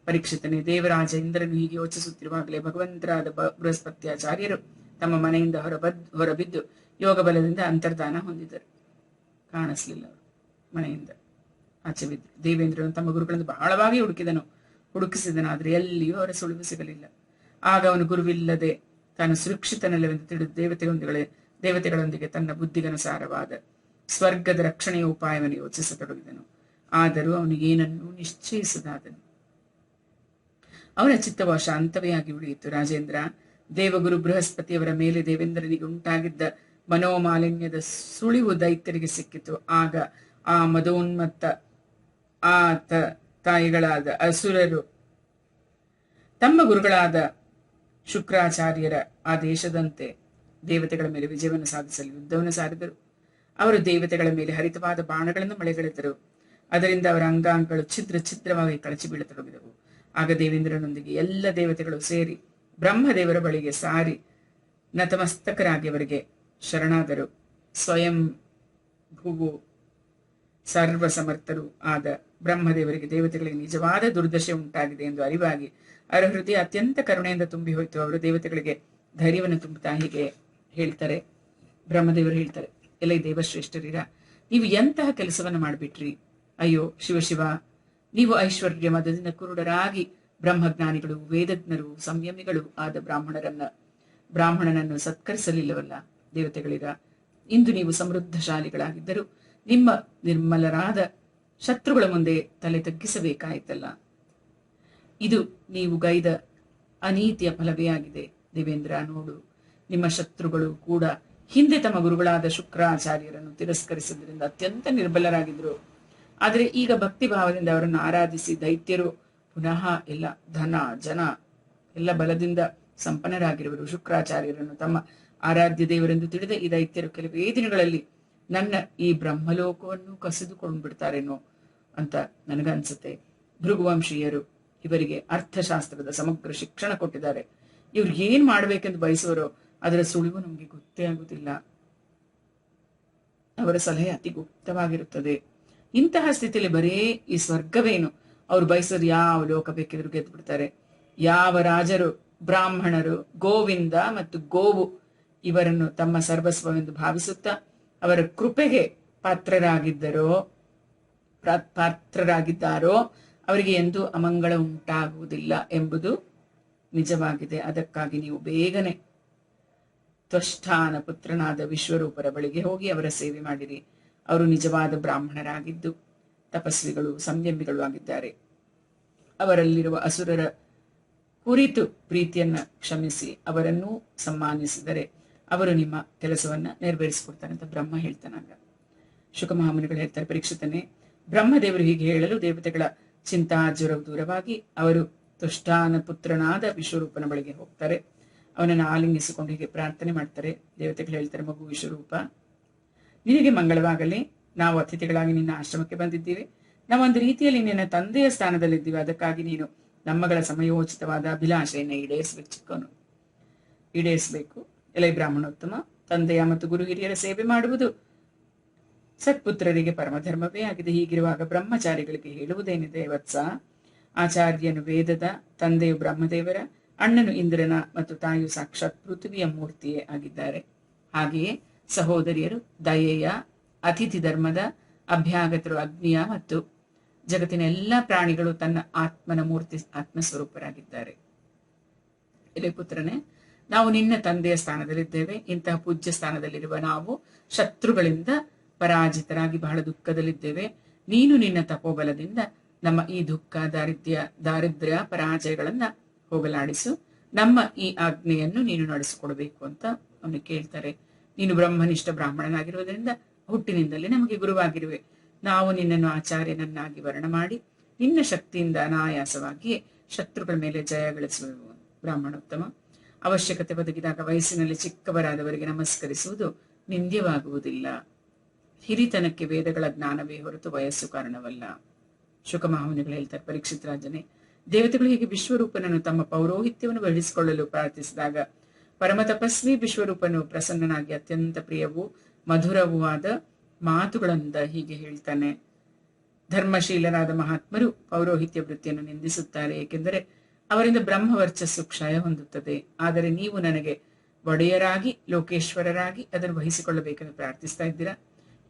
ಪರೀಕ್ಷಿತನೇ, ದೇವರಾಜ ಇಂದ್ರನು ಹೀಗೆ ಯೋಚಿಸುತ್ತಿರುವಾಗಲೇ ಭಗವಂತರಾದ ಬೃಹಸ್ಪತ್ಯಾಚಾರ್ಯರು ತಮ್ಮ ಮನೆಯಿಂದ ಹೊರಬಿದ್ದು ಯೋಗ ಬಲದಿಂದ ಅಂತರ್ಧಾನ ಹೊಂದಿದರು. ಕಾಣಿಸ್ಲಿಲ್ಲ ಅವರು, ಮನೆಯಿಂದ ಆಚೆ ಬಿದ್ದರು. ದೇವೇಂದ್ರನು ತಮ್ಮ ಗುರುಗಳನ್ನು ಬಹಳವಾಗಿ ಹುಡುಕಿಸಿದನಾದ್ರೆ ಎಲ್ಲಿಯೂ ಅವರ ಸುಳಿವು ಸಿಗಲಿಲ್ಲ. ಆಗ ಅವನು ಗುರುವಿಲ್ಲದೆ ತಾನು ಸುರಕ್ಷಿತನಲ್ಲವೆಂದು ತಿಳಿದು ದೇವತೆಗಳೊಂದಿಗೆ ತನ್ನ ಬುದ್ಧಿಗನುಸಾರವಾದ ಸ್ವರ್ಗದ ರಕ್ಷಣೆಯ ಉಪಾಯವನ್ನು ಯೋಚಿಸತೊಡಗಿದನು. ಆದರೂ ಅವನು ಏನನ್ನೂ ನಿಶ್ಚಯಿಸದಾದನು. ಅವನ ಚಿತ್ತವು ಶಾಂತವೇ ಆಗಿ ಉಳಿಯಿತು. ರಾಜೇಂದ್ರ, ದೇವಗುರು ಬೃಹಸ್ಪತಿಯವರ ಮೇಲೆ ದೇವೇಂದ್ರನಿಗೆ ಉಂಟಾಗಿದ್ದ ಮನೋಮಾಲಿನ್ಯದ ಸುಳಿವು ದೈತ್ಯರಿಗೆ ಸಿಕ್ಕಿತು. ಆಗ ಆ ಮದೋನ್ಮತ್ತ ತಾಯಿಗಳಾದ ಅಸುರರು ತಮ್ಮ ಗುರುಗಳಾದ ಶುಕ್ರಾಚಾರ್ಯರ ಆದೇಶದಂತೆ ದೇವತೆಗಳ ಮೇಲೆ ವಿಜಯವನ್ನು ಸಾಧಿಸಲು ಯುದ್ಧವನ್ನು ಸಾರಿದರು. ಅವರು ದೇವತೆಗಳ ಮೇಲೆ ಹರಿತವಾದ ಬಾಣಗಳನ್ನು ಮಳೆಗಳೆದರು. ಅದರಿಂದ ಅವರ ಅಂಗಾಂಗಗಳು ಛಿದ್ರವಾಗಿ ಕಳಚಿ ಬೀಳತೊಡಗಿದವು. ಆಗ ದೇವೇಂದ್ರನೊಂದಿಗೆ ಎಲ್ಲ ದೇವತೆಗಳು ಸೇರಿ ಬ್ರಹ್ಮದೇವರ ಬಳಿಗೆ ಸಾರಿ ನತಮಸ್ತಕರಾಗಿ ಅವರಿಗೆ ಶರಣಾದರು. ಸ್ವಯಂ ಭೂವು ಸರ್ವ ಸಮರ್ಥರು ಆದ ಬ್ರಹ್ಮದೇವರಿಗೆ ದೇವತೆಗಳಿಗೆ ನಿಜವಾದ ದುರ್ದಶೆ ಉಂಟಾಗಿದೆ ಎಂದು ಅರಿವಾಗಿ ಅವರ ಹೃದಯ ಅತ್ಯಂತ ಕರುಣೆಯಿಂದ ತುಂಬಿ ಹೋಯಿತು. ಅವರು ದೇವತೆಗಳಿಗೆ ಧೈರ್ಯವನ್ನು ತುಂಬುತ್ತಾ ಹೀಗೆ ಹೇಳ್ತಾರೆ. ಬ್ರಹ್ಮದೇವರು ಹೇಳ್ತಾರೆ, ಎಲ್ಲ ದೇವಶ್ರೇಷ್ಠರಿರ, ನೀವು ಎಂತಹ ಕೆಲಸವನ್ನು ಮಾಡಿಬಿಟ್ರಿ. ಅಯ್ಯೋ ಶಿವ, ನೀವು ಐಶ್ವರ್ಯ ಮದದಿಂದ ಕುರುಡರಾಗಿ ಬ್ರಹ್ಮಜ್ಞಾನಿಗಳು, ವೇದಜ್ಞರು, ಸಂಯಮಿಗಳು ಆದ ಬ್ರಾಹ್ಮಣನನ್ನು ಸತ್ಕರಿಸಲಿಲ್ಲವಲ್ಲ. ದೇವತೆಗಳಿರ, ಇಂದು ನೀವು ಸಮೃದ್ಧಶಾಲಿಗಳಾಗಿದ್ದರು ನಿಮ್ಮ ನಿರ್ಮಲರಾದ ಶತ್ರುಗಳ ಮುಂದೆ ತಲೆ ತಗ್ಗಿಸಬೇಕಾಯಿತಲ್ಲ. ಇದು ನೀವು ಗೈದ ಅನೀತಿಯ ಫಲವೇ ಆಗಿದೆ. ದೇವೇಂದ್ರ, ನೋಡು, ನಿಮ್ಮ ಶತ್ರುಗಳು ಕೂಡ ಹಿಂದೆ ತಮ್ಮ ಗುರುಗಳಾದ ಶುಕ್ರಾಚಾರ್ಯರನ್ನು ತಿರಸ್ಕರಿಸಿದ್ರಿಂದ ಅತ್ಯಂತ ನಿರ್ಬಲರಾಗಿದ್ರು. ಆದರೆ ಈಗ ಭಕ್ತಿ ಭಾವದಿಂದ ಅವರನ್ನು ಆರಾಧಿಸಿ ದೈತ್ಯರು ಪುನಃ ಎಲ್ಲ ಧನ ಜನ ಎಲ್ಲ ಬಲದಿಂದ ಸಂಪನ್ನರಾಗಿರುವರು. ಶುಕ್ರಾಚಾರ್ಯರನ್ನು ತಮ್ಮ ಆರಾಧ್ಯ ದೇವರೆಂದು ತಿಳಿದ ಈ ದೈತ್ಯರು ಕೆಲವೇ ದಿನಗಳಲ್ಲಿ ನನ್ನ ಈ ಬ್ರಹ್ಮಲೋಕವನ್ನು ಕಸಿದುಕೊಂಡು ಬಿಡ್ತಾರೇನೋ ಅಂತ ನನಗನ್ಸುತ್ತೆ. ಭೃಗುವಂಶೀಯರು ಇವರಿಗೆ ಅರ್ಥಶಾಸ್ತ್ರದ ಸಮಗ್ರ ಶಿಕ್ಷಣ ಕೊಟ್ಟಿದ್ದಾರೆ. ಇವ್ರು ಏನ್ ಮಾಡ್ಬೇಕೆಂದು ಬಯಸುವರೋ ಅದರ ಸುಳಿವು ನಮ್ಗೆ ಗೊತ್ತೇ ಆಗುದಿಲ್ಲ. ಅವರ ಸಲಹೆ ಅತಿ ಗುಪ್ತವಾಗಿರುತ್ತದೆ. ಇಂತಹ ಸ್ಥಿತಿಯಲ್ಲಿ ಬರೇ ಈ ಸ್ವರ್ಗವೇನು, ಅವ್ರು ಬಯಸೋರು ಯಾವ ಲೋಕ ಬೇಕಿದ್ರು ಗೆದ್ದು ಬಿಡ್ತಾರೆ. ಯಾವ ರಾಜರು, ಬ್ರಾಹ್ಮಣರು, ಗೋವಿಂದ ಮತ್ತು ಗೋವು ಇವರನ್ನು ತಮ್ಮ ಸರ್ವಸ್ವವೆಂದು ಭಾವಿಸುತ್ತಾ ಅವರ ಕೃಪೆಗೆ ಪಾತ್ರರಾಗಿದ್ದಾರೋ ಅವರಿಗೆ ಎಂದೂ ಅಮಂಗಳ ಉಂಟಾಗುವುದಿಲ್ಲ ಎಂಬುದು ನಿಜವಾಗಿದೆ. ಅದಕ್ಕಾಗಿ ನೀವು ಬೇಗನೆ ತ್ವಷ್ಟಾನ ಪುತ್ರನಾದ ವಿಶ್ವರೂಪರ ಬಳಿಗೆ ಹೋಗಿ ಅವರ ಸೇವೆ ಮಾಡಿರಿ. ಅವರು ನಿಜವಾದ ಬ್ರಾಹ್ಮಣರಾಗಿದ್ದು ತಪಸ್ವಿಗಳು, ಸಂಯಮಿಗಳು ಆಗಿದ್ದಾರೆ. ಅವರಲ್ಲಿರುವ ಅಸುರರ ಕುರಿತು ಪ್ರೀತಿಯನ್ನ ಕ್ಷಮಿಸಿ ಅವರನ್ನೂ ಸಮ್ಮಾನಿಸಿದರೆ ಅವರು ನಿಮ್ಮ ಕೆಲಸವನ್ನ ನೆರವೇರಿಸಿಕೊಡ್ತಾರೆ ಅಂತ ಬ್ರಹ್ಮ ಹೇಳ್ತಾನಾಗ. ಶುಕಮಹಾಮುನಿಗಳು ಹೇಳ್ತಾರೆ, ಪರೀಕ್ಷಿತನೇ, ಬ್ರಹ್ಮದೇವರು ಹೀಗೆ ಹೇಳಲು ದೇವತೆಗಳ ಚಿಂತಾಜ್ವರವು ದೂರವಾಗಿ ಅವರು ತುಷ್ಟಾನ ಪುತ್ರನಾದ ವಿಶ್ವರೂಪನ ಬಳಿಗೆ ಹೋಗ್ತಾರೆ. ಅವನನ್ನು ಆಲಿಂಗಿಸಿಕೊಂಡು ಹೀಗೆ ಪ್ರಾರ್ಥನೆ ಮಾಡ್ತಾರೆ. ದೇವತೆಗಳು ಹೇಳ್ತಾರೆ, ಮಗು ವಿಶ್ವರೂಪ, ನಿನಗೆ ಮಂಗಳವಾಗಲಿ. ನಾವು ಅತಿಥಿಗಳಾಗಿ ನಿನ್ನ ಆಶ್ರಮಕ್ಕೆ ಬಂದಿದ್ದೀವಿ. ನಾವೊಂದು ರೀತಿಯಲ್ಲಿ ನಿನ್ನ ತಂದೆಯ ಸ್ಥಾನದಲ್ಲಿದ್ದೀವಿ. ಅದಕ್ಕಾಗಿ ನೀನು ನಮ್ಮಗಳ ಸಮಯೋಚಿತವಾದ ಅಭಿಲಾಷೆಯನ್ನು ಈಡೇರಿಸಬೇಕು. ಎಲೈ ಬ್ರಾಹ್ಮಣೋತ್ತಮ, ತಂದೆಯ ಮತ್ತು ಗುರು ಹಿರಿಯರ ಸೇವೆ ಮಾಡುವುದು ಸತ್ಪುತ್ರರಿಗೆ ಪರಮಧರ್ಮವೇ ಆಗಿದೆ. ಹೀಗಿರುವಾಗ ಬ್ರಹ್ಮಚಾರಿಗಳಿಗೆ ಹೇಳುವುದೇನಿದೆ ವತ್ಸ? ಆಚಾರ್ಯನು ವೇದದ, ತಂದೆಯು ಬ್ರಹ್ಮದೇವರ, ಅಣ್ಣನು ಇಂದ್ರನ ಮತ್ತು ತಾಯಿಯು ಸಾಕ್ಷಾತ್ ಪೃಥ್ವಿಯ ಮೂರ್ತಿಯೇ ಆಗಿದ್ದಾರೆ. ಹಾಗೆಯೇ ಸಹೋದರಿಯರು ದಯೆಯ, ಅತಿಥಿ ಧರ್ಮದ, ಅಭ್ಯಾಗತರು ಅಗ್ನಿಯ ಮತ್ತು ಜಗತ್ತಿನ ಎಲ್ಲ ಪ್ರಾಣಿಗಳು ತನ್ನ ಆತ್ಮನ ಮೂರ್ತಿ ಆತ್ಮಸ್ವರೂಪರಾಗಿದ್ದಾರೆ. ಎಲೆ ಪುತ್ರನೇ, ನಾವು ನಿನ್ನ ತಂದೆಯ ಸ್ಥಾನದಲ್ಲಿದ್ದೇವೆ. ಇಂತಹ ಪೂಜ್ಯ ಸ್ಥಾನದಲ್ಲಿರುವ ನಾವು ಶತ್ರುಗಳಿಂದ ಪರಾಜಿತರಾಗಿ ಬಹಳ ದುಃಖದಲ್ಲಿದ್ದೇವೆ. ನೀನು ನಿನ್ನ ತಪೋಬಲದಿಂದ ನಮ್ಮ ಈ ದುಃಖ, ದಾರಿದ್ರ್ಯ ಪರಾಜಯಗಳನ್ನ ಹೋಗಲಾಡಿಸು. ನಮ್ಮ ಈ ಆಜ್ಞೆಯನ್ನು ನೀನು ನಡೆಸಿಕೊಡ್ಬೇಕು ಅಂತ ಅವನು ಕೇಳ್ತಾರೆ. ನೀನು ಬ್ರಹ್ಮನಿಷ್ಠ ಬ್ರಾಹ್ಮಣನಾಗಿರುವುದರಿಂದ ಹುಟ್ಟಿನಿಂದಲೇ ನಮಗೆ ಗುರುವಾಗಿರುವೆ. ನಾವು ನಿನ್ನನ್ನು ಆಚಾರ್ಯನನ್ನಾಗಿ ವರ್ಣ ಮಾಡಿ ನಿನ್ನ ಶಕ್ತಿಯಿಂದ ಅನಾಯಾಸವಾಗಿ ಶತ್ರುಗಳ ಮೇಲೆ ಜಯ ಗಳಿಸುವೆವು. ಬ್ರಾಹ್ಮಣೋತ್ತಮ, ಅವಶ್ಯಕತೆ ಒದಗಿದಾಗ ವಯಸ್ಸಿನಲ್ಲಿ ಚಿಕ್ಕವರಾದವರಿಗೆ ನಮಸ್ಕರಿಸುವುದು ನಿಂದ್ಯವಾಗುವುದಿಲ್ಲ. ಹಿರಿತನಕ್ಕೆ ವೇದಗಳ ಜ್ಞಾನವೇ ಹೊರತು ವಯಸ್ಸು ಕಾರಣವಲ್ಲ. ಶುಕಮಹಾಮುನಿಗಳು ಹೇಳ್ತಾರೆ, ಪರೀಕ್ಷಿತ್ ರಾಜನೇ, ದೇವತೆಗಳು ಹೀಗೆ ವಿಶ್ವರೂಪನನ್ನು ತಮ್ಮ ಪೌರೋಹಿತ್ಯವನ್ನು ವಹಿಸಿಕೊಳ್ಳಲು ಪ್ರಾರ್ಥಿಸಿದಾಗ ಪರಮ ತಪಸ್ವಿ ವಿಶ್ವರೂಪನು ಪ್ರಸನ್ನನಾಗಿ ಅತ್ಯಂತ ಪ್ರಿಯವೂ ಮಧುರವೂ ಆದ ಮಾತುಗಳಿಂದ ಹೀಗೆ ಹೇಳ್ತಾನೆ. ಧರ್ಮಶೀಲರಾದ ಮಹಾತ್ಮರು ಪೌರೋಹಿತ್ಯ ವೃತ್ತಿಯನ್ನು ನಿಂದಿಸುತ್ತಾರೆ, ಏಕೆಂದರೆ ಅವರಿಂದ ಬ್ರಹ್ಮ ವರ್ಚಸ್ಸು ಕ್ಷಯ ಹೊಂದುತ್ತದೆ. ಆದರೆ ನೀವು ನನಗೆ ಒಡೆಯರಾಗಿ ಲೋಕೇಶ್ವರರಾಗಿ ಅದನ್ನು ವಹಿಸಿಕೊಳ್ಳಬೇಕೆಂದು ಪ್ರಾರ್ಥಿಸ್ತಾ ಇದ್ದೀರಾ.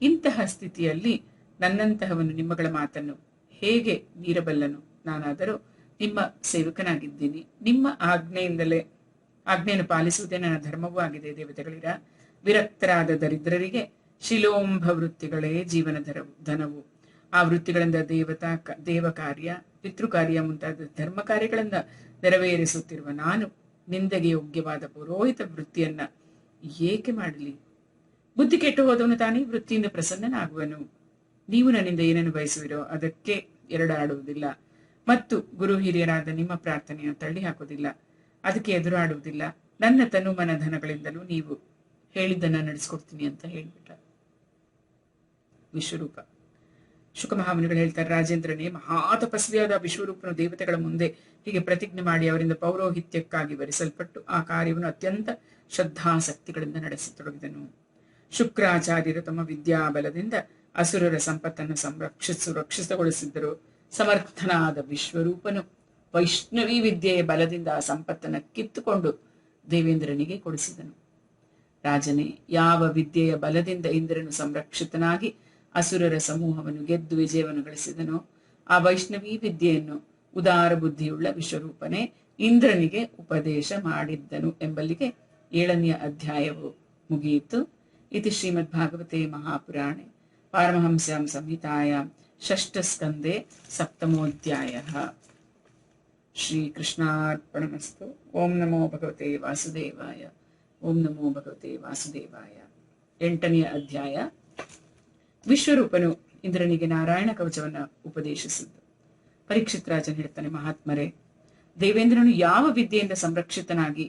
ಇಂತಹ ಸ್ಥಿತಿಯಲ್ಲಿ ನನ್ನಂತಹವನು ನಿಮ್ಮಗಳ ಮಾತನ್ನು ಹೇಗೆ ಮೀರಬಲ್ಲನು? ನಾನಾದರೂ ನಿಮ್ಮ ಸೇವಕನಾಗಿದ್ದೀನಿ. ನಿಮ್ಮ ಆಜ್ಞೆಯಿಂದಲೇ ಆಜ್ಞೆಯನ್ನು ಪಾಲಿಸುವುದೇ ನನ್ನ ಧರ್ಮವೂ ಆಗಿದೆ. ದೇವತೆಗಳಿರ ವಿರಕ್ತರಾದ ದರಿದ್ರರಿಗೆ ಶಿಲೋಂಭ ವೃತ್ತಿಗಳೇ ಜೀವನ ಧನವು. ಆ ವೃತ್ತಿಗಳಿಂದ ದೇವ ಕಾರ್ಯ, ಪಿತೃ ಕಾರ್ಯ ಮುಂತಾದ ಧರ್ಮ ಕಾರ್ಯಗಳಿಂದ ನೆರವೇರಿಸುತ್ತಿರುವ ನಾನು ನಿಂದೆಗೆ ಯೋಗ್ಯವಾದ ಪುರೋಹಿತ ವೃತ್ತಿಯನ್ನ ಏಕೆ ಮಾಡಲಿ? ಬುದ್ಧಿ ಕೆಟ್ಟು ಹೋದವನು ತಾನೇ ವೃತ್ತಿಯಿಂದ ಪ್ರಸನ್ನನಾಗುವನು. ನೀವು ನನ್ನಿಂದ ಏನನ್ನು ಬಯಸುವಿರೋ ಅದಕ್ಕೆ ಎರಡಾಡುವುದಿಲ್ಲ ಮತ್ತು ಗುರು ಹಿರಿಯರಾದ ನಿಮ್ಮ ಪ್ರಾರ್ಥನೆಯನ್ನು ತಳ್ಳಿ ಹಾಕುವುದಿಲ್ಲ, ಅದಕ್ಕೆ ಎದುರಾಡುವುದಿಲ್ಲ. ನನ್ನ ತನು ಮನ ಧನಗಳಿಂದಲೂ ನೀವು ಹೇಳಿದ್ದನ್ನ ನಡೆಸ್ಕೊಡ್ತೀನಿ ಅಂತ ಹೇಳ್ಬಿಟ್ಟ ವಿಶ್ವರೂಪ. ಶುಕಮಹಾಮುನಿಗಳು ಹೇಳ್ತಾರೆ, ರಾಜೇಂದ್ರನೇ, ಮಹಾತಪಸ್ವಿಯಾದ ವಿಶ್ವರೂಪನು ದೇವತೆಗಳ ಮುಂದೆ ಹೀಗೆ ಪ್ರತಿಜ್ಞೆ ಮಾಡಿ ಅವರಿಂದ ಪೌರೋಹಿತ್ಯಕ್ಕಾಗಿ ವರಿಸಲ್ಪಟ್ಟು ಆ ಕಾರ್ಯವನ್ನು ಅತ್ಯಂತ ಶ್ರದ್ಧಾಸಕ್ತಿಗಳಿಂದ ನಡೆಸತೊಡಗಿದನು. ಶುಕ್ರಾಚಾರ್ಯರು ತಮ್ಮ ವಿದ್ಯಾಬಲದಿಂದ ಅಸುರರ ಸಂಪತ್ತನ್ನು ಸುರಕ್ಷಿತಗೊಳಿಸಿದ್ದರು. ಸಮರ್ಥನಾದ ವಿಶ್ವರೂಪನು ವೈಷ್ಣವಿ ವಿದ್ಯೆಯ ಬಲದಿಂದ ಆ ಸಂಪತ್ತನ್ನು ಕಿತ್ತುಕೊಂಡು ದೇವೇಂದ್ರನಿಗೆ ಕೊಡಿಸಿದನು. ರಾಜನೇ, ಯಾವ ವಿದ್ಯೆಯ ಬಲದಿಂದ ಇಂದ್ರನು ಸಂರಕ್ಷಿತನಾಗಿ ಅಸುರರ ಸಮೂಹವನ್ನು ಗೆದ್ದು ವಿಜಯವನ್ನು ಗಳಿಸಿದನೋ ಆ ವೈಷ್ಣವಿ ವಿದ್ಯೆಯನ್ನು ಉದಾರ ಬುದ್ಧಿಯುಳ್ಳ ವಿಶ್ವರೂಪನೇ ಇಂದ್ರನಿಗೆ ಉಪದೇಶ ಮಾಡಿದ್ದನು ಎಂಬಲ್ಲಿಗೆ 7ನೇ ಅಧ್ಯಾಯವು ಮುಗಿಯಿತು. ಇತಿ ಶ್ರೀಮದ್ ಭಾಗವತೆ ಮಹಾಪುರಾಣೆ ಪಾರಮಹಂಸ್ಯಾಂ ಸಂಹಿತಾಯಾಂ ಷಷ್ಠ ಸ್ಕಂದೆ ಸಪ್ತಮೋಧ್ಯಾಯಃ. ಶ್ರೀಕೃಷ್ಣಾರ್ಪಣಮಸ್ತು. ಓಂ ನಮೋ ಭಗವತೆ ವಾಸುದೇವಾಯ. ಓಂ ನಮೋ ಭಗವತೆ ವಾಸುದೇವಾಯ. 8ನೇ ಅಧ್ಯಾಯ. ವಿಶ್ವರೂಪನು ಇಂದ್ರನಿಗೆ ನಾರಾಯಣ ಕವಚವನ್ನ ಉಪದೇಶಿಸಿದ್ದು. ಪರೀಕ್ಷಿತ್ ರಾಜನ್ ಹೇಳ್ತಾನೆ, ಮಹಾತ್ಮರೇ, ದೇವೇಂದ್ರನು ಯಾವ ವಿದ್ಯೆಯಿಂದ ಸಂರಕ್ಷಿತನಾಗಿ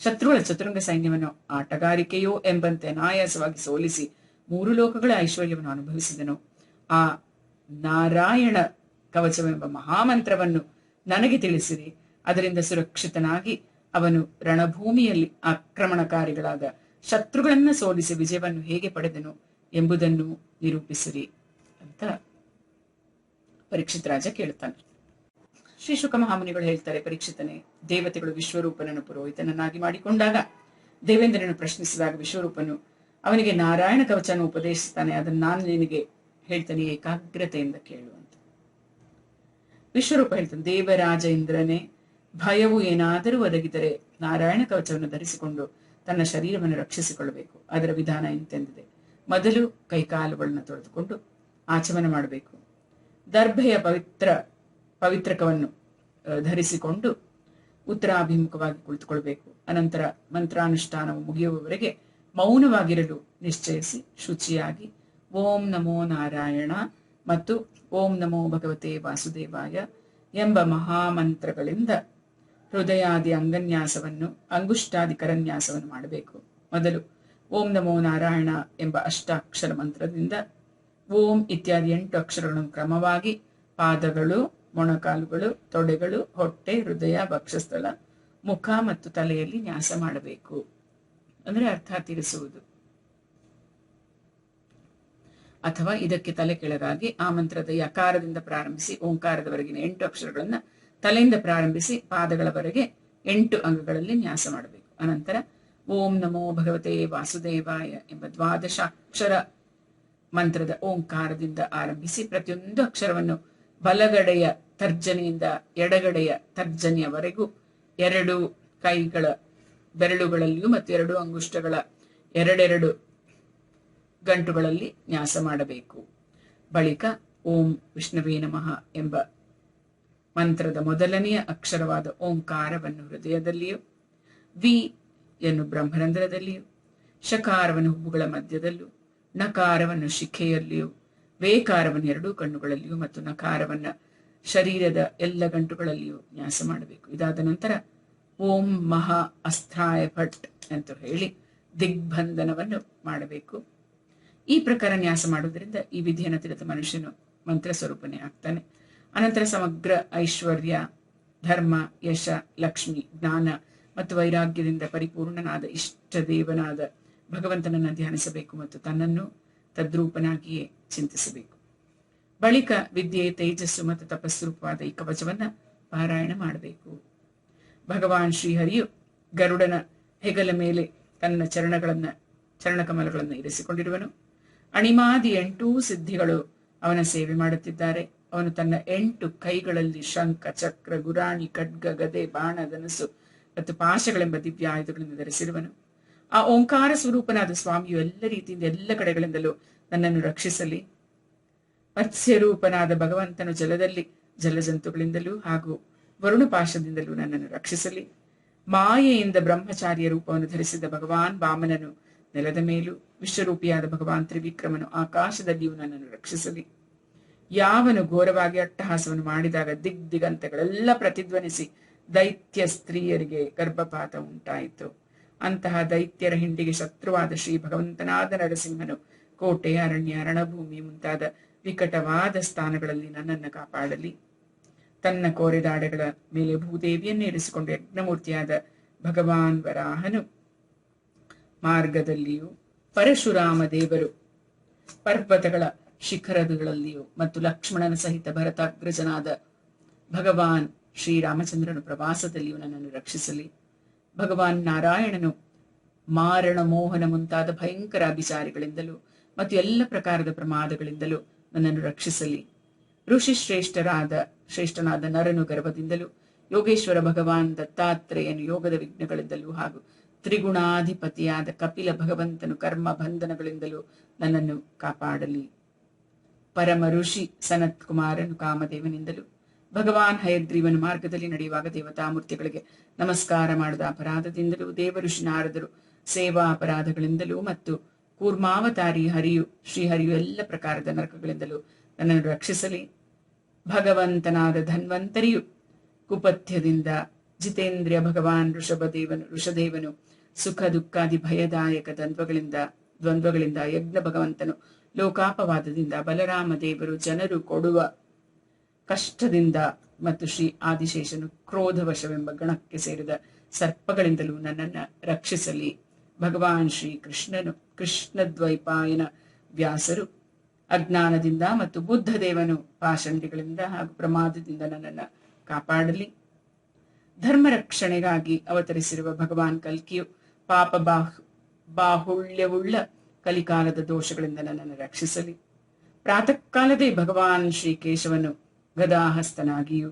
ಶತ್ರುಗಳ ಚತುರಂಗ ಸೈನ್ಯವನ್ನು ಆಟಗಾರಿಕೆಯೋ ಎಂಬಂತೆ ಅನಾಯಾಸವಾಗಿ ಸೋಲಿಸಿ 3 ಲೋಕಗಳ ಐಶ್ವರ್ಯವನ್ನು ಅನುಭವಿಸಿದನು. ಆ ನಾರಾಯಣ ಕವಚವೆಂಬ ಮಹಾಮಂತ್ರವನ್ನು ನನಗೆ ತಿಳಿಸಿರಿ. ಅದರಿಂದ ಸುರಕ್ಷಿತನಾಗಿ ಅವನು ರಣಭೂಮಿಯಲ್ಲಿ ಆಕ್ರಮಣಕಾರಿಗಳಾದ ಶತ್ರುಗಳನ್ನ ಸೋಲಿಸಿ ವಿಜಯವನ್ನು ಹೇಗೆ ಪಡೆದನು ಎಂಬುದನ್ನು ನಿರೂಪಿಸಿರಿ ಅಂತ ಪರೀಕ್ಷಿತ್ ರಾಜ ಕೇಳ್ತಾನೆ. ಶ್ರೀ ಶುಕಮಹಾಮುನಿಗಳು ಹೇಳ್ತಾರೆ, ಪರೀಕ್ಷಿತನೇ, ದೇವತೆಗಳು ವಿಶ್ವರೂಪನನ್ನು ಪುರೋಹಿತನನ್ನಾಗಿ ಮಾಡಿಕೊಂಡಾಗ ದೇವೇಂದ್ರನನ್ನು ಪ್ರಶ್ನಿಸಿದಾಗ ವಿಶ್ವರೂಪನು ಅವನಿಗೆ ನಾರಾಯಣ ಕವಚವನ್ನು ಉಪದೇಶಿಸ್ತಾನೆ. ಅದನ್ನು ನಾನು ನಿನಗೆ ಹೇಳ್ತಾನೆ, ಏಕಾಗ್ರತೆಯಿಂದ ಕೇಳು ಅಂತ. ವಿಶ್ವರೂಪ ಹೇಳ್ತಾನೆ, ದೇವರಾಜ ಇಂದ್ರನೇ, ಭಯವು ಏನಾದರೂ ಒದಗಿದರೆ ನಾರಾಯಣ ಕವಚವನ್ನು ಧರಿಸಿಕೊಂಡು ತನ್ನ ಶರೀರವನ್ನು ರಕ್ಷಿಸಿಕೊಳ್ಳಬೇಕು. ಅದರ ವಿಧಾನ ಎಂತೆಂದಿದೆ. ಮೊದಲು ಕೈಕಾಲುಗಳನ್ನು ತೊಳೆದುಕೊಂಡು ಆಚಮನ ಮಾಡಬೇಕು. ದರ್ಭೆಯ ಪವಿತ್ರಕವನ್ನು ಧರಿಸಿಕೊಂಡು ಉತ್ತರಾಭಿಮುಖವಾಗಿ ಕುಳಿತುಕೊಳ್ಬೇಕು. ಅನಂತರ ಮಂತ್ರಾನುಷ್ಠಾನವು ಮುಗಿಯುವವರೆಗೆ ಮೌನವಾಗಿರಲು ನಿಶ್ಚಯಿಸಿ ಶುಚಿಯಾಗಿ ಓಂ ನಮೋ ನಾರಾಯಣ ಮತ್ತು ಓಂ ನಮೋ ಭಗವತೆ ವಾಸುದೇವಾಯ ಎಂಬ ಮಹಾಮಂತ್ರಗಳಿಂದ ಹೃದಯಾದಿ ಅಂಗುಷ್ಟಾದಿ ಕರನ್ಯಾಸವನ್ನು ಮಾಡಬೇಕು. ಮೊದಲು ಓಂ ನಮೋ ನಾರಾಯಣ ಎಂಬ ಅಷ್ಟಾಕ್ಷರ ಮಂತ್ರದಿಂದ ಓಂ ಇತ್ಯಾದಿ 8 ಅಕ್ಷರಗಳನ್ನು ಕ್ರಮವಾಗಿ ಪಾದಗಳು, ಮೊಣಕಾಲುಗಳು, ತೊಡೆಗಳು, ಹೊಟ್ಟೆ, ಹೃದಯ, ವಕ್ಷಸ್ಥಳ, ಮುಖ ಮತ್ತು ತಲೆಯಲ್ಲಿ ನ್ಯಾಸ ಮಾಡಬೇಕು. ಅಂದ್ರೆ ಅರ್ಥ ತಿಳಿಸುವುದು. ಅಥವಾ ಇದಕ್ಕೆ ತಲೆ ಕೆಳಗಾಗಿ ಆ ಮಂತ್ರದ ಯಕಾರದಿಂದ ಪ್ರಾರಂಭಿಸಿ ಓಂಕಾರದವರೆಗಿನ 8 ಅಕ್ಷರಗಳನ್ನ ತಲೆಯಿಂದ ಪ್ರಾರಂಭಿಸಿ ಪಾದಗಳವರೆಗೆ 8 ಅಂಗಗಳಲ್ಲಿ ನ್ಯಾಸ ಮಾಡಬೇಕು. ಅನಂತರ ಓಂ ನಮೋ ಭಗವತೆ ವಾಸುದೇವಾಯ ಎಂಬ 12 ಅಕ್ಷರ ಮಂತ್ರದ ಓಂಕಾರದಿಂದ ಆರಂಭಿಸಿ ಪ್ರತಿಯೊಂದು ಅಕ್ಷರವನ್ನು ಬಲಗಡೆಯ ತರ್ಜನಿಯಿಂದ ಎಡಗಡೆಯ ತರ್ಜನಿಯವರೆಗೂ 2 ಕೈಗಳ ಬೆರಳುಗಳಲ್ಲಿಯೂ ಮತ್ತು 2 ಅಂಗುಷ್ಟಗಳ 2 ಗಂಟುಗಳಲ್ಲಿ ನ್ಯಾಸ ಮಾಡಬೇಕು. ಬಳಿಕ ಓಂ ವಿಷ್ಣುವೇ ನಮಃ ಎಂಬ ಮಂತ್ರದ ಮೊದಲನೆಯ ಅಕ್ಷರವಾದ ಓಂಕಾರವನ್ನು ಹೃದಯದಲ್ಲಿಯೂ, ವಿ ಯನ್ನು ಬ್ರಹ್ಮರಂಧ್ರದಲ್ಲಿಯೂ, ಶಕಾರವನ್ನು ಹುಬ್ಬುಗಳ ಮಧ್ಯದಲ್ಲೂ, ನಕಾರವನ್ನು ಶಿಖೆಯಲ್ಲಿಯೂ, ವೇಕಾರವನ್ನು 2 ಕಣ್ಣುಗಳಲ್ಲಿಯೂ ಮತ್ತು ನಕಾರವನ್ನ ಶರೀರದ ಎಲ್ಲ ಗಂಟುಗಳಲ್ಲಿಯೂ ನ್ಯಾಸ ಮಾಡಬೇಕು. ಇದಾದ ನಂತರ ಓಂ ಮಹಾ ಅಸ್ಥಾಯ ಭಟ್ ಅಂತ ಹೇಳಿ ದಿಗ್ಬಂಧನವನ್ನು ಮಾಡಬೇಕು. ಈ ಪ್ರಕಾರ ನ್ಯಾಸ ಮಾಡುವುದರಿಂದ ಈ ವಿಧಿಯನ್ನು ತಿಳಿದ ಮನುಷ್ಯನು ಮಂತ್ರ ಸ್ವರೂಪನೇ ಆಗ್ತಾನೆ. ಅನಂತರ ಸಮಗ್ರ ಐಶ್ವರ್ಯ, ಧರ್ಮ, ಯಶ, ಲಕ್ಷ್ಮಿ, ಜ್ಞಾನ ಮತ್ತು ವೈರಾಗ್ಯದಿಂದ ಪರಿಪೂರ್ಣನಾದ ಇಷ್ಟ ದೇವನಾದ ಭಗವಂತನನ್ನು ಧ್ಯಾನಿಸಬೇಕು ಮತ್ತು ತನ್ನನ್ನು ತದ್ರೂಪನಾಗಿಯೇ ಚಿಂತಿಸಬೇಕು. ಬಳಿಕ ವಿದ್ಯೆ, ತೇಜಸ್ಸು ಮತ್ತು ತಪಸ್ಸೂಪವಾದ ಈ ಕವಚವನ್ನ ಪಾರಾಯಣ ಮಾಡಬೇಕು. ಭಗವಾನ್ ಶ್ರೀಹರಿಯು ಗರುಡನ ಹೆಗಲ ಮೇಲೆ ತನ್ನ ಚರಣಕಮಲಗಳನ್ನು ಇರಿಸಿಕೊಂಡಿರುವನು. ಅಣಿಮಾದಿ 8 ಸಿದ್ಧಿಗಳು ಅವನ ಸೇವೆ ಮಾಡುತ್ತಿದ್ದಾರೆ. ಅವನು ತನ್ನ 8 ಕೈಗಳಲ್ಲಿ ಶಂಖ, ಚಕ್ರ, ಗುರಾಣಿ, ಖಡ್ಗ, ಗದೆ, ಬಾಣ, ಧನಸ್ಸು, ಮತ್ತು ಪಾಶಗಳೆಂಬ ದಿವ್ಯ ಆಯುಧಗಳನ್ನು ಧರಿಸಿರುವನು. ಆ ಓಂಕಾರ ಸ್ವರೂಪನಾದ ಸ್ವಾಮಿಯು ಎಲ್ಲ ರೀತಿಯಿಂದ ಎಲ್ಲ ಕಡೆಗಳಿಂದಲೂ ನನ್ನನ್ನು ರಕ್ಷಿಸಲಿ. ಮತ್ಸ್ಯರೂಪನಾದ ಭಗವಂತನು ಜಲದಲ್ಲಿ ಜಲಜಂತುಗಳಿಂದಲೂ ಹಾಗೂ ವರುಣಪಾಶದಿಂದಲೂ ನನ್ನನ್ನು ರಕ್ಷಿಸಲಿ. ಮಾಯೆಯಿಂದ ಬ್ರಹ್ಮಚಾರಿಯ ರೂಪವನ್ನು ಧರಿಸಿದ ಭಗವಾನ್ ವಾಮನನು ನೆಲದ ಮೇಲೂ, ವಿಶ್ವರೂಪಿಯಾದ ಭಗವಾನ್ ತ್ರಿವಿಕ್ರಮನು ಆಕಾಶದಲ್ಲಿಯೂ ನನ್ನನ್ನು ರಕ್ಷಿಸಲಿ. ಯಾವನು ಘೋರವಾಗಿ ಅಟ್ಟಹಾಸವನ್ನು ಮಾಡಿದಾಗ ದಿಗ್ದಿಗಂತಗಳೆಲ್ಲ ಪ್ರತಿಧ್ವನಿಸಿ ದೈತ್ಯ ಸ್ತ್ರೀಯರಿಗೆ ಗರ್ಭಪಾತ ಉಂಟಾಯಿತು. ಅಂತಹ ದೈತ್ಯರ ಹಿಂಡಿಗೆ ಶತ್ರುವಾದ ಶ್ರೀ ಭಗವಂತನಾದ ನರಸಿಂಹನು ಕೋಟೆ, ಅರಣ್ಯ, ರಣಭೂಮಿ ಮುಂತಾದ ವಿಕಟವಾದ ಸ್ಥಾನಗಳಲ್ಲಿ ನನ್ನನ್ನು ಕಾಪಾಡಲಿ. ತನ್ನ ಕೋರೆದಾಡೆಗಳ ಮೇಲೆ ಭೂದೇವಿಯನ್ನು ಇರಿಸಿಕೊಂಡು ಯಜ್ಞಮೂರ್ತಿಯಾದ ಭಗವಾನ್ ವರಾಹನು ಮಾರ್ಗದಲ್ಲಿಯೂ, ಪರಶುರಾಮ ದೇವರು ಪರ್ವತಗಳ ಶಿಖರಗಳಲ್ಲಿಯೂ ಮತ್ತು ಲಕ್ಷ್ಮಣನ ಸಹಿತ ಭರತಾಗ್ರಜನಾದ ಭಗವಾನ್ ಶ್ರೀರಾಮಚಂದ್ರನು ಪ್ರವಾಸದಲ್ಲಿಯೂ ನನ್ನನ್ನು ರಕ್ಷಿಸಲಿ. ಭಗವಾನ್ ನಾರಾಯಣನು ಮಾರಣ, ಮೋಹನ ಮುಂತಾದ ಭಯಂಕರ ಅಭಿಚಾರಿಗಳಿಂದಲೂ ಮತ್ತು ಎಲ್ಲ ಪ್ರಕಾರದ ಪ್ರಮಾದಗಳಿಂದಲೂ ನನ್ನನ್ನು ರಕ್ಷಿಸಲಿ. ಋಷಿ ಶ್ರೇಷ್ಠನಾದ ನರನು ಗರ್ಭದಿಂದಲೂ, ಯೋಗೇಶ್ವರ ಭಗವಾನ್ ದತ್ತಾತ್ರೇಯನು ಯೋಗದ ವಿಘ್ನಗಳಿಂದಲೂ ಹಾಗೂ ತ್ರಿಗುಣಾಧಿಪತಿಯಾದ ಕಪಿಲ ಭಗವಂತನು ಕರ್ಮ ಬಂಧನಗಳಿಂದಲೂ ನನ್ನನ್ನು ಕಾಪಾಡಲಿ. ಪರಮ ಋಷಿ ಸನತ್ ಕುಮಾರನು ಕಾಮದೇವನಿಂದಲೂ, ಭಗವಾನ್ ಹಯಗ್ರೀವನು ಮಾರ್ಗದಲ್ಲಿ ನಡೆಯುವಾಗ ದೇವತಾಮೂರ್ತಿಗಳಿಗೆ ನಮಸ್ಕಾರ ಮಾಡಿದ ಅಪರಾಧದಿಂದಲೂ, ದೇವಋಷಿ ನಾರದರು ಸೇವಾ ಅಪರಾಧಗಳಿಂದಲೂ ಮತ್ತು ಕೂರ್ಮಾವತಾರಿ ಶ್ರೀಹರಿಯು ಎಲ್ಲ ಪ್ರಕಾರದ ನರಕಗಳಿಂದಲೂ ನನ್ನನ್ನು ರಕ್ಷಿಸಲಿ. ಭಗವಂತನಾದ ಧನ್ವಂತರಿಯು ಕುಪಥ್ಯದಿಂದ ಜಿತೇಂದ್ರಿಯ ಭಗವಾನ್ ಋಷದೇವನು ಸುಖ ದುಃಖಾದಿ ಭಯದಾಯಕ ದ್ವಂದ್ವಗಳಿಂದ ಯಜ್ಞ ಭಗವಂತನು ಲೋಕಾಪವಾದದಿಂದ, ಬಲರಾಮ ದೇವರು ಜನರು ಕೊಡುವ ಕಷ್ಟದಿಂದ ಮತ್ತು ಶ್ರೀ ಆದಿಶೇಷನು ಕ್ರೋಧವಶವೆಂಬ ಗಣಕ್ಕೆ ಸೇರಿದ ಸರ್ಪಗಳಿಂದಲೂ ನನ್ನನ್ನು ರಕ್ಷಿಸಲಿ. ಭಗವಾನ್ ಶ್ರೀ ಕೃಷ್ಣದ್ವೈಪಾಯನ ವ್ಯಾಸರು ಅಜ್ಞಾನದಿಂದ ಮತ್ತು ಬುದ್ಧದೇವನು ಪಾಷಂಡಿಗಳಿಂದ ಹಾಗೂ ಪ್ರಮಾದದಿಂದ ನನ್ನನ್ನು ಕಾಪಾಡಲಿ. ಧರ್ಮ ರಕ್ಷಣೆಗಾಗಿ ಅವತರಿಸಿರುವ ಭಗವಾನ್ ಕಲ್ಕಿಯು ಪಾಪ ಬಾಹುಳ್ಯವುಳ್ಳ ಕಲಿಕಾಲದ ದೋಷಗಳಿಂದ ನನ್ನನ್ನು ರಕ್ಷಿಸಲಿ. ಪ್ರಾತಃ ಕಾಲದೇ ಭಗವಾನ್ ಶ್ರೀ ಕೇಶವನು ಗದಾಹಸ್ತನಾಗಿಯೂ,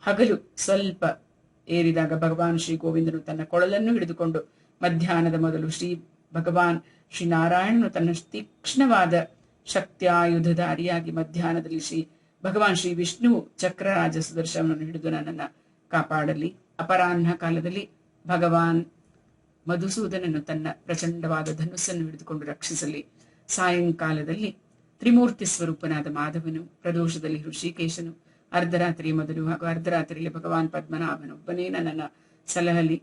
ಹಗಲು ಸ್ವಲ್ಪ ಏರಿದಾಗ ಭಗವಾನ್ ಶ್ರೀ ಗೋವಿಂದನು ತನ್ನ ಕೊಳಲನ್ನು ಹಿಡಿದುಕೊಂಡು, ಮಧ್ಯಾಹ್ನದ ಮೊದಲು ಭಗವಾನ್ ಶ್ರೀ ನಾರಾಯಣನು ತನ್ನ ತೀಕ್ಷ್ಣವಾದ ಶಕ್ತ್ಯಾಯುಧಧಾರಿಯಾಗಿ, ಮಧ್ಯಾಹ್ನದಲ್ಲಿ ಭಗವಾನ್ ಶ್ರೀ ವಿಷ್ಣುವು ಚಕ್ರರಾಜ ಸುದರ್ಶನವನ್ನು ಹಿಡಿದು ನನ್ನನ್ನು ಕಾಪಾಡಲಿ. ಅಪರಾಹ್ನ ಕಾಲದಲ್ಲಿ ಭಗವಾನ್ ಮಧುಸೂದನನು ತನ್ನ ಪ್ರಚಂಡವಾದ ಧನುಸ್ಸನ್ನು ಹಿಡಿದುಕೊಂಡು ರಕ್ಷಿಸಲಿ. ಸಾಯಂಕಾಲದಲ್ಲಿ ತ್ರಿಮೂರ್ತಿ ಸ್ವರೂಪನಾದ ಮಾಧವನು, ಪ್ರದೋಷದಲ್ಲಿ ಋಷಿಕೇಶನು, ಅರ್ಧರಾತ್ರಿಯ ಮೊದಲು ಹಾಗೂ ಅರ್ಧರಾತ್ರಿಯಲ್ಲಿ ಭಗವಾನ್ ಪದ್ಮನಾಭನೊಬ್ಬನೇ ನನ್ನನ್ನು ಸಲಹಲಿ.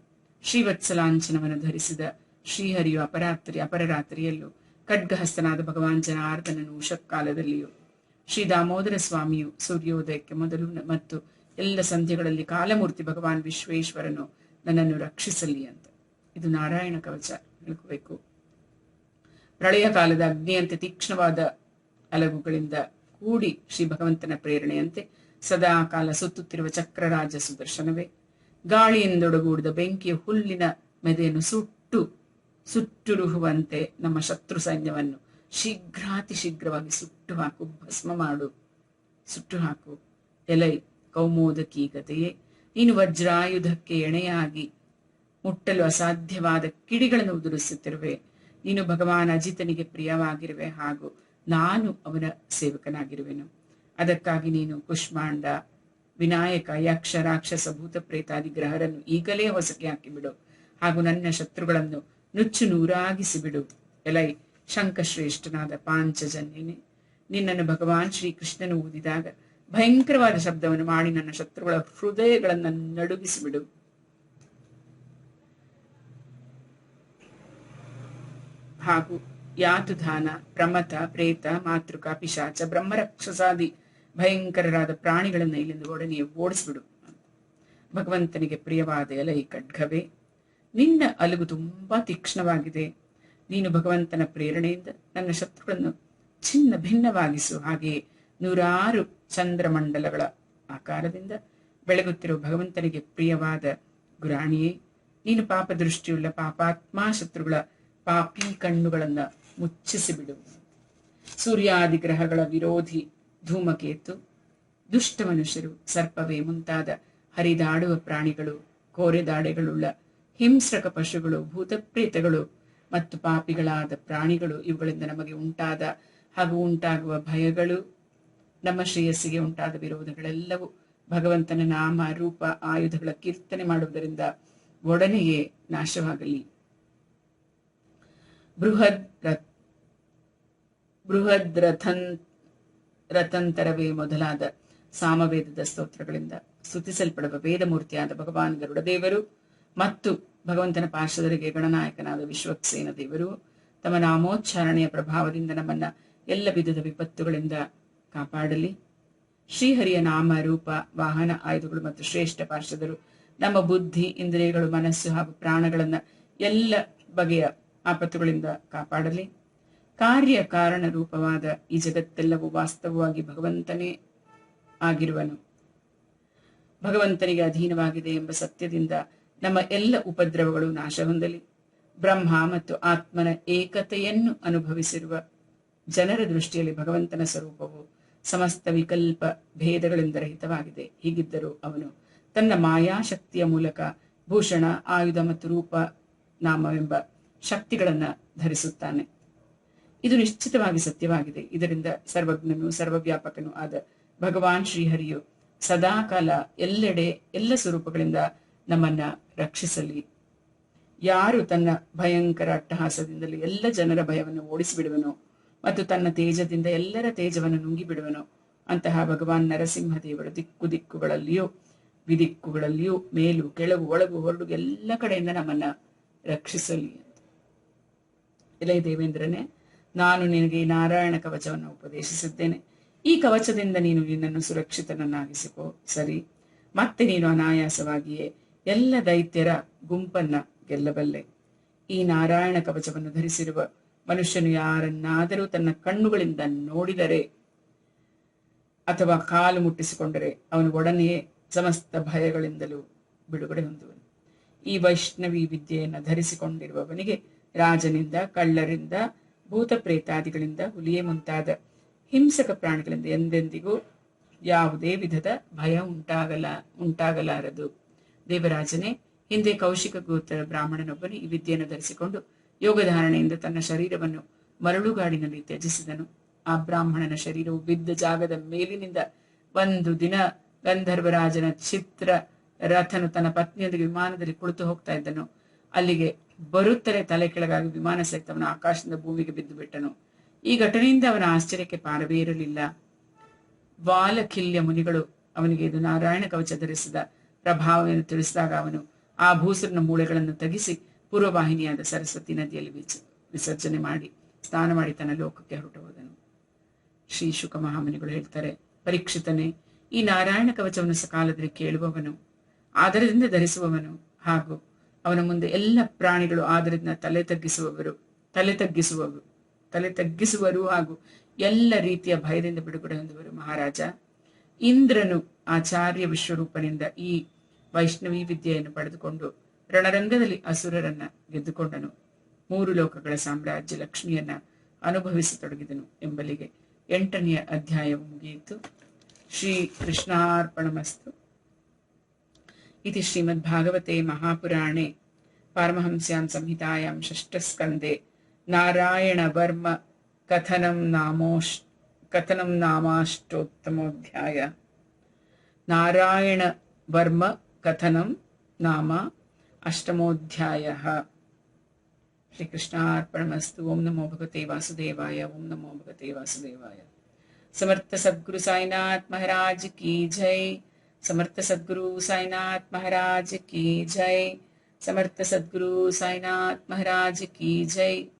ಶ್ರೀವತ್ಸಲಾಂಛನವನ್ನು ಧರಿಸಿದ ಶ್ರೀಹರಿಯು ಅಪರರಾತ್ರಿಯಲ್ಲೂ, ಖಡ್ಗಹಸ್ತನಾದ ಭಗವಾನ್ ಜನಾರ್ದನನು ಉಷಕ್ಕಾಲದಲ್ಲಿಯೂ, ಶ್ರೀ ದಾಮೋದರ ಸ್ವಾಮಿಯು ಸೂರ್ಯೋದಯಕ್ಕೆ ಮೊದಲು ಮತ್ತು ಎಲ್ಲ ಸಂಧ್ಯೆಗಳಲ್ಲಿ ಕಾಲಮೂರ್ತಿ ಭಗವಾನ್ ವಿಶ್ವೇಶ್ವರನು ನನ್ನನ್ನು ರಕ್ಷಿಸಲಿ ಅಂತ. ಇದು ನಾರಾಯಣ ಕವಚ ಹೇಳ್ಕೋಬೇಕು. ಪ್ರಳಯ ಕಾಲದ ಅಗ್ನಿಯಂತೆ ತೀಕ್ಷ್ಣವಾದ ಅಲಗುಗಳಿಂದ ಕೂಡಿ ಶ್ರೀ ಭಗವಂತನ ಪ್ರೇರಣೆಯಂತೆ ಸದಾ ಕಾಲ ಸುತ್ತುತ್ತಿರುವ ಚಕ್ರರಾಜ ಸುದರ್ಶನವೇ, ಗಾಳಿಯಿಂದೊಡಗೂಡಿದ ಬೆಂಕಿಯ ಹುಲ್ಲಿನ ಮೆದೆಯನ್ನು ಸುಟ್ಟುರುಹುವಂತೆ ನಮ್ಮ ಶತ್ರು ಸೈನ್ಯವನ್ನು ಶೀಘ್ರವಾಗಿ ಸುಟ್ಟು ಹಾಕು, ಭಸ್ಮ ಮಾಡು, ಸುಟ್ಟು ಹಾಕು. ಎಲೈ ಕೌಮೋದಕಿ ಗತೆಯೇ, ನೀನು ವಜ್ರಾಯುಧಕ್ಕೆ ಎಣೆಯಾಗಿ ಮುಟ್ಟಲು ಅಸಾಧ್ಯವಾದ ಕಿಡಿಗಳನ್ನು ಉದುರಿಸುತ್ತಿರುವೆ. ನೀನು ಭಗವಾನ್ ಅಜಿತನಿಗೆ ಪ್ರಿಯವಾಗಿರುವೆ ಹಾಗೂ ನಾನು ಅವನ ಸೇವಕನಾಗಿರುವೆನು. ಅದಕ್ಕಾಗಿ ನೀನು ಕುಷ್ಮಾಂಡ, ವಿನಾಯಕ, ಯಕ್ಷ, ರಾಕ್ಷಸ, ಭೂತ ಪ್ರೇತಾದಿ ಗ್ರಹರನ್ನು ಈಗಲೇ ಹೊಸಕಿ ಹಾಕಿಬಿಡು ಹಾಗೂ ನನ್ನ ಶತ್ರುಗಳನ್ನು ನುಚ್ಚು ನೂರಾಗಿಸಿ ಬಿಡು. ಎಲೈ ಶಂಖಶ್ರೇಷ್ಠನಾದ ಪಾಂಚಜನ್ಯನೇ, ನಿನ್ನನ್ನು ಭಗವಾನ್ ಶ್ರೀಕೃಷ್ಣನು ಊದಿದಾಗ ಭಯಂಕರವಾದ ಶಬ್ದವನ್ನು ಮಾಡಿ ನನ್ನ ಶತ್ರುಗಳ ಹೃದಯಗಳನ್ನು ನಡುಗಿಸಿಬಿಡು. ಹಾಗೂ ಯಾತುಧಾನ, ಪ್ರಮಥ, ಪ್ರೇತ, ಮಾತೃಕ, ಪಿಶಾಚ, ಬ್ರಹ್ಮರಕ್ಷಸಾದಿ ಭಯಂಕರರಾದ ಪ್ರಾಣಿಗಳನ್ನ ಇಲ್ಲಿಂದ ಒಡನೆಯೇ ಓಡಿಸ್ಬಿಡು. ಭಗವಂತನಿಗೆ ಪ್ರಿಯವಾದ ಎಲೈ ಖಡ್ಗವೇ, ನಿನ್ನ ಅಲುಗು ತುಂಬಾ ತೀಕ್ಷ್ಣವಾಗಿದೆ. ನೀನು ಭಗವಂತನ ಪ್ರೇರಣೆಯಿಂದ ನನ್ನ ಶತ್ರುಗಳನ್ನು ಚಿನ್ನ ಭಿನ್ನವಾಗಿಸು. ಹಾಗೆಯೇ 106 ಚಂದ್ರಮಂಡಲಗಳ ಆಕಾರದಿಂದ ಬೆಳಗುತ್ತಿರುವ ಭಗವಂತನಿಗೆ ಪ್ರಿಯವಾದ ಗುರಾಣಿಯೇ, ನೀನು ಪಾಪ ದೃಷ್ಟಿಯುಳ್ಳ ಪಾಪಾತ್ಮ ಶತ್ರುಗಳ ಪಾಪಿ ಕಣ್ಣುಗಳನ್ನ ಮುಚ್ಚಿಸಿಬಿಡು. ಸೂರ್ಯಾದಿ ಗ್ರಹಗಳ ವಿರೋಧಿ ಧೂಮಕೇತು, ದುಷ್ಟ ಮನುಷ್ಯರು, ಸರ್ಪವೇ ಮುಂತಾದ ಹರಿದಾಡುವ ಪ್ರಾಣಿಗಳು, ಕೋರೆದಾಡೆಗಳುಳ್ಳ ಹಿಂಸ್ರಕ ಪಶುಗಳು, ಭೂತಪ್ರೇತಗಳು ಮತ್ತು ಪಾಪಿಗಳಾದ ಪ್ರಾಣಿಗಳು, ಇವುಗಳಿಂದ ನಮಗೆ ಉಂಟಾದ ಹಾಗೂ ಉಂಟಾಗುವ ಭಯಗಳು, ನಮ್ಮ ಶ್ರೇಯಸ್ಸಿಗೆ ಉಂಟಾದ ವಿರೋಧಗಳೆಲ್ಲವೂ ಭಗವಂತನ ನಾಮ ರೂಪ ಆಯುಧಗಳ ಕೀರ್ತನೆ ಮಾಡುವುದರಿಂದ ಒಡನೆಯೇ ನಾಶವಾಗಲಿ. ಬೃಹದ್ ರಥಂತರವೇ ಮೊದಲಾದ ಸಾಮವೇದದ ಸ್ತೋತ್ರಗಳಿಂದ ಸ್ತುತಿಸಲ್ಪಡುವ ವೇದಮೂರ್ತಿಯಾದ ಭಗವಾನ್ ಗರುಡ ದೇವರು ಮತ್ತು ಭಗವಂತನ ಪಾರ್ಶ್ವದರಿಗೆ ಗಣನಾಯಕನಾದ ವಿಶ್ವಕ್ಸೇನ ದೇವರು ತಮ್ಮ ನಾಮೋಚ್ಚಾರಣೆಯ ಪ್ರಭಾವದಿಂದ ನಮ್ಮನ್ನ ಎಲ್ಲ ವಿಧದ ವಿಪತ್ತುಗಳಿಂದ ಕಾಪಾಡಲಿ. ಶ್ರೀಹರಿಯ ನಾಮ ರೂಪ ವಾಹನ ಆಯುಧಗಳು ಮತ್ತು ಶ್ರೇಷ್ಠ ಪಾರ್ಶ್ವದರು ನಮ್ಮ ಬುದ್ಧಿ, ಇಂದ್ರಿಯಗಳು, ಮನಸ್ಸು ಹಾಗೂ ಪ್ರಾಣಗಳನ್ನ ಎಲ್ಲ ಬಗೆಯ ಆಪತ್ತುಗಳಿಂದ ಕಾಪಾಡಲಿ. ಕಾರ್ಯ ಕಾರಣ ರೂಪವಾದ ಈ ಜಗತ್ತೆಲ್ಲವೂ ವಾಸ್ತವವಾಗಿ ಭಗವಂತನೇ ಆಗಿರುವನು. ಭಗವಂತನಿಗೆ ಅಧೀನವಾಗಿದೆ ಎಂಬ ಸತ್ಯದಿಂದ ನಮ್ಮ ಎಲ್ಲ ಉಪದ್ರವಗಳು ನಾಶ ಹೊಂದಲಿ. ಬ್ರಹ್ಮ ಮತ್ತು ಆತ್ಮನ ಏಕತೆಯನ್ನು ಅನುಭವಿಸಿರುವ ಜನರ ದೃಷ್ಟಿಯಲ್ಲಿ ಭಗವಂತನ ಸ್ವರೂಪವು ಸಮಸ್ತ ವಿಕಲ್ಪ ಭೇದಗಳಿಂದ ರಹಿತವಾಗಿದೆ. ಹೀಗಿದ್ದರೂ ಅವನು ತನ್ನ ಮಾಯಾಶಕ್ತಿಯ ಮೂಲಕ ಭೂಷಣ, ಆಯುಧ ಮತ್ತು ರೂಪ ನಾಮವೆಂಬ ಶಕ್ತಿಗಳನ್ನ ಧರಿಸುತ್ತಾನೆ. ಇದು ನಿಶ್ಚಿತವಾಗಿ ಸತ್ಯವಾಗಿದೆ. ಇದರಿಂದ ಸರ್ವಜ್ಞನು ಸರ್ವವ್ಯಾಪಕನೂ ಆದ ಭಗವಾನ್ ಶ್ರೀಹರಿಯು ಸದಾಕಾಲ ಎಲ್ಲೆಡೆ ಎಲ್ಲ ಸ್ವರೂಪಗಳಿಂದ ನಮ್ಮನ್ನ ರಕ್ಷಿಸಲಿ. ಯಾರು ತನ್ನ ಭಯಂಕರ ಅಟ್ಟಹಾಸದಿಂದಲೇ ಎಲ್ಲ ಜನರ ಭಯವನ್ನು ಓಡಿಸಿಬಿಡುವನೋ ಮತ್ತು ತನ್ನ ತೇಜದಿಂದ ಎಲ್ಲರ ತೇಜವನ್ನು ನುಂಗಿಬಿಡುವನೋ ಅಂತಹ ಭಗವಾನ್ ನರಸಿಂಹ ದೇವರು ದಿಕ್ಕು ದಿಕ್ಕುಗಳಲ್ಲಿಯೂ ವಿದಿಕ್ಕುಗಳಲ್ಲಿಯೂ ಮೇಲು ಕೆಳಗು ಒಳಗು ಹೊರಡು ಎಲ್ಲ ಕಡೆಯಿಂದ ನಮ್ಮನ್ನ ರಕ್ಷಿಸಲಿ. ಎಲೈ ದೇವೇಂದ್ರನೇ, ನಾನು ನಿನಗೆ ನಾರಾಯಣ ಕವಚವನ್ನು ಉಪದೇಶಿಸಿದ್ದೇನೆ. ಈ ಕವಚದಿಂದ ನೀನು ನಿನ್ನನ್ನು ಸುರಕ್ಷಿತನನ್ನಾಗಿಸಿಕೋ. ಸರಿ, ಮತ್ತೆ ನೀನು ಅನಾಯಾಸವಾಗಿಯೇ ಎಲ್ಲ ದೈತ್ಯರ ಗುಂಪನ್ನ ಗೆಲ್ಲಬಲ್ಲೆ. ಈ ನಾರಾಯಣ ಕವಚವನ್ನು ಧರಿಸಿರುವ ಮನುಷ್ಯನು ಯಾರನ್ನಾದರೂ ತನ್ನ ಕಣ್ಣುಗಳಿಂದ ನೋಡಿದರೆ ಅಥವಾ ಕಾಲು ಮುಟ್ಟಿಸಿಕೊಂಡರೆ ಅವನು ಒಡನೆಯೇ ಸಮಸ್ತ ಭಯಗಳಿಂದಲೂ ಬಿಡುಗಡೆ ಹೊಂದುವನು. ಈ ವೈಷ್ಣವಿ ವಿದ್ಯೆಯನ್ನು ಧರಿಸಿಕೊಂಡಿರುವವನಿಗೆ ರಾಜನಿಂದ, ಕಳ್ಳರಿಂದ, ಭೂತ ಪ್ರೇತಾದಿಗಳಿಂದ, ಹುಲಿಯೇ ಮುಂತಾದ ಹಿಂಸಕ ಪ್ರಾಣಿಗಳಿಂದ ಎಂದೆಂದಿಗೂ ಯಾವುದೇ ವಿಧದ ಭಯ ಉಂಟಾಗಲಾರದು. ದೇವರಾಜನೇ, ಹಿಂದೆ ಕೌಶಿಕ ಗೋತ್ರ ಬ್ರಾಹ್ಮಣನೊಬ್ಬನು ಈ ವಿದ್ಯೆಯನ್ನು ಧರಿಸಿಕೊಂಡು ಯೋಗಧಾರಣೆಯಿಂದ ತನ್ನ ಶರೀರವನ್ನು ಮರಳುಗಾಡಿನಲ್ಲಿ ತ್ಯಜಿಸಿದನು. ಆ ಬ್ರಾಹ್ಮಣನ ಶರೀರವು ಬಿದ್ದ ಜಾಗದ ಮೇಲಿನಿಂದ ಒಂದು ದಿನ ಗಂಧರ್ವರಾಜನ ಚಿತ್ರ ರಥನು ತನ್ನ ಪತ್ನಿಯೊಂದಿಗೆ ವಿಮಾನದಲ್ಲಿ ಕುಳಿತು ಹೋಗ್ತಾ ಇದ್ದನು. ಅಲ್ಲಿಗೆ ಬರುತ್ತಲೇ ತಲೆ ಕೆಳಗಾಗಿ ವಿಮಾನ ಸಹಿತವನು ಆಕಾಶದಿಂದ ಭೂಮಿಗೆ ಬಿದ್ದು ಬಿಟ್ಟನು. ಈ ಘಟನೆಯಿಂದ ಅವನ ಆಶ್ಚರ್ಯಕ್ಕೆ ಪಾರವೇ ಇರಲಿಲ್ಲ. ವಾಲಖಿಲ್ಯ ಮುನಿಗಳು ಅವನಿಗೆ ಇದು ನಾರಾಯಣ ಕವಚ ಧರಿಸಿದ ಪ್ರಭಾವವನ್ನು ತಿಳಿಸಿದಾಗ ಅವನು ಆ ಭೂಸುರನ ಮೂಳೆಗಳನ್ನು ತೆಗೆಸಿ ಪೂರ್ವವಾಹಿನಿಯಾದ ಸರಸ್ವತಿ ನದಿಯಲ್ಲಿ ವಿಸರ್ಜನೆ ಮಾಡಿ ಸ್ನಾನ ಮಾಡಿ ತನ್ನ ಲೋಕಕ್ಕೆ ಹೊರಟು ಹೋದನು. ಶ್ರೀ ಶುಕ ಮಹಾಮುನಿಗಳು ಹೇಳ್ತಾರೆ, ಪರೀಕ್ಷಿತನೇ, ಈ ನಾರಾಯಣ ಕವಚವನ್ನು ಸಕಾಲದಲ್ಲಿ ಕೇಳುವವನು, ಆದರದಿಂದ ಧರಿಸುವವನು ಹಾಗೂ ಅವನ ಮುಂದೆ ಎಲ್ಲ ಪ್ರಾಣಿಗಳು ಆದರದಿಂದ ತಲೆ ತಗ್ಗಿಸುವರು ಹಾಗೂ ಎಲ್ಲ ರೀತಿಯ ಭಯದಿಂದ ಬಿಡುಗಡೆ ಹೊಂದುವರು. ಮಹಾರಾಜ, ಇಂದ್ರನು ಆಚಾರ್ಯ ವಿಶ್ವರೂಪನಿಂದ ಈ ವೈಷ್ಣವಿ ವಿದ್ಯೆಯನ್ನು ಪಡೆದುಕೊಂಡು ರಣರಂಗದಲ್ಲಿ ಅಸುರರನ್ನ ಗೆದ್ದುಕೊಂಡನು. 3 ಲೋಕಗಳ ಸಾಮ್ರಾಜ್ಯ ಲಕ್ಷ್ಮಿಯನ್ನ ಅನುಭವಿಸತೊಡಗಿದನು ಎಂಬಲ್ಲಿಗೆ 8ನೇ ಅಧ್ಯಾಯವು ಮುಗಿಯಿತು. ಶ್ರೀ ಕೃಷ್ಣಾರ್ಪಣಮಸ್ತು. ಇತಿ ಶ್ರೀಮದ್ ಭಾಗವತೆ ಮಹಾಪುರಾಣೆ ಪಾರಮಹಂಸ್ಯಾಂ ಸಂಹಿತಾಯಾಂ ಷಷ್ಠಸ್ಕಂದೆ ನಾರಾಯಣ ವರ್ಮ ಕಥನಂ ನಾಮಾಷ್ಟೋತ್ತಮೋಧ್ಯಾಯ. ನಾರಾಯಣ ವರ್ಮ ಕಥನಂ ನಾಮ ಅಷ್ಟಮೋಧ್ಯಾಯಃ. ಶ್ರೀಕೃಷ್ಣಾರ್ಪಣಮಸ್ತು. ಓಂ ನಮೋ ಭಗವತೆ ವಾಸುದೇವಾಯ. ಓಂ ನಮೋ ಭಗವತೆ ವಾಸುದೇವಾಯ. ಸಮರ್ಥ ಸದ್ಗುರು ಸಾಯಿನಾಥ್ ಮಹಾರಾಜ್ ಕಿ ಜೈ. ಸಮರ್ಥ ಸದ್ಗುರು ಸಾಯಿನಾಥ್ ಮಹಾರಾಜ್ ಕಿ ಜೈ. ಸಮರ್ಥ ಸದ್ಗುರು ಸಾಯಿನಾಥ್ ಮಹಾರಾಜ್ ಕಿ ಜೈ.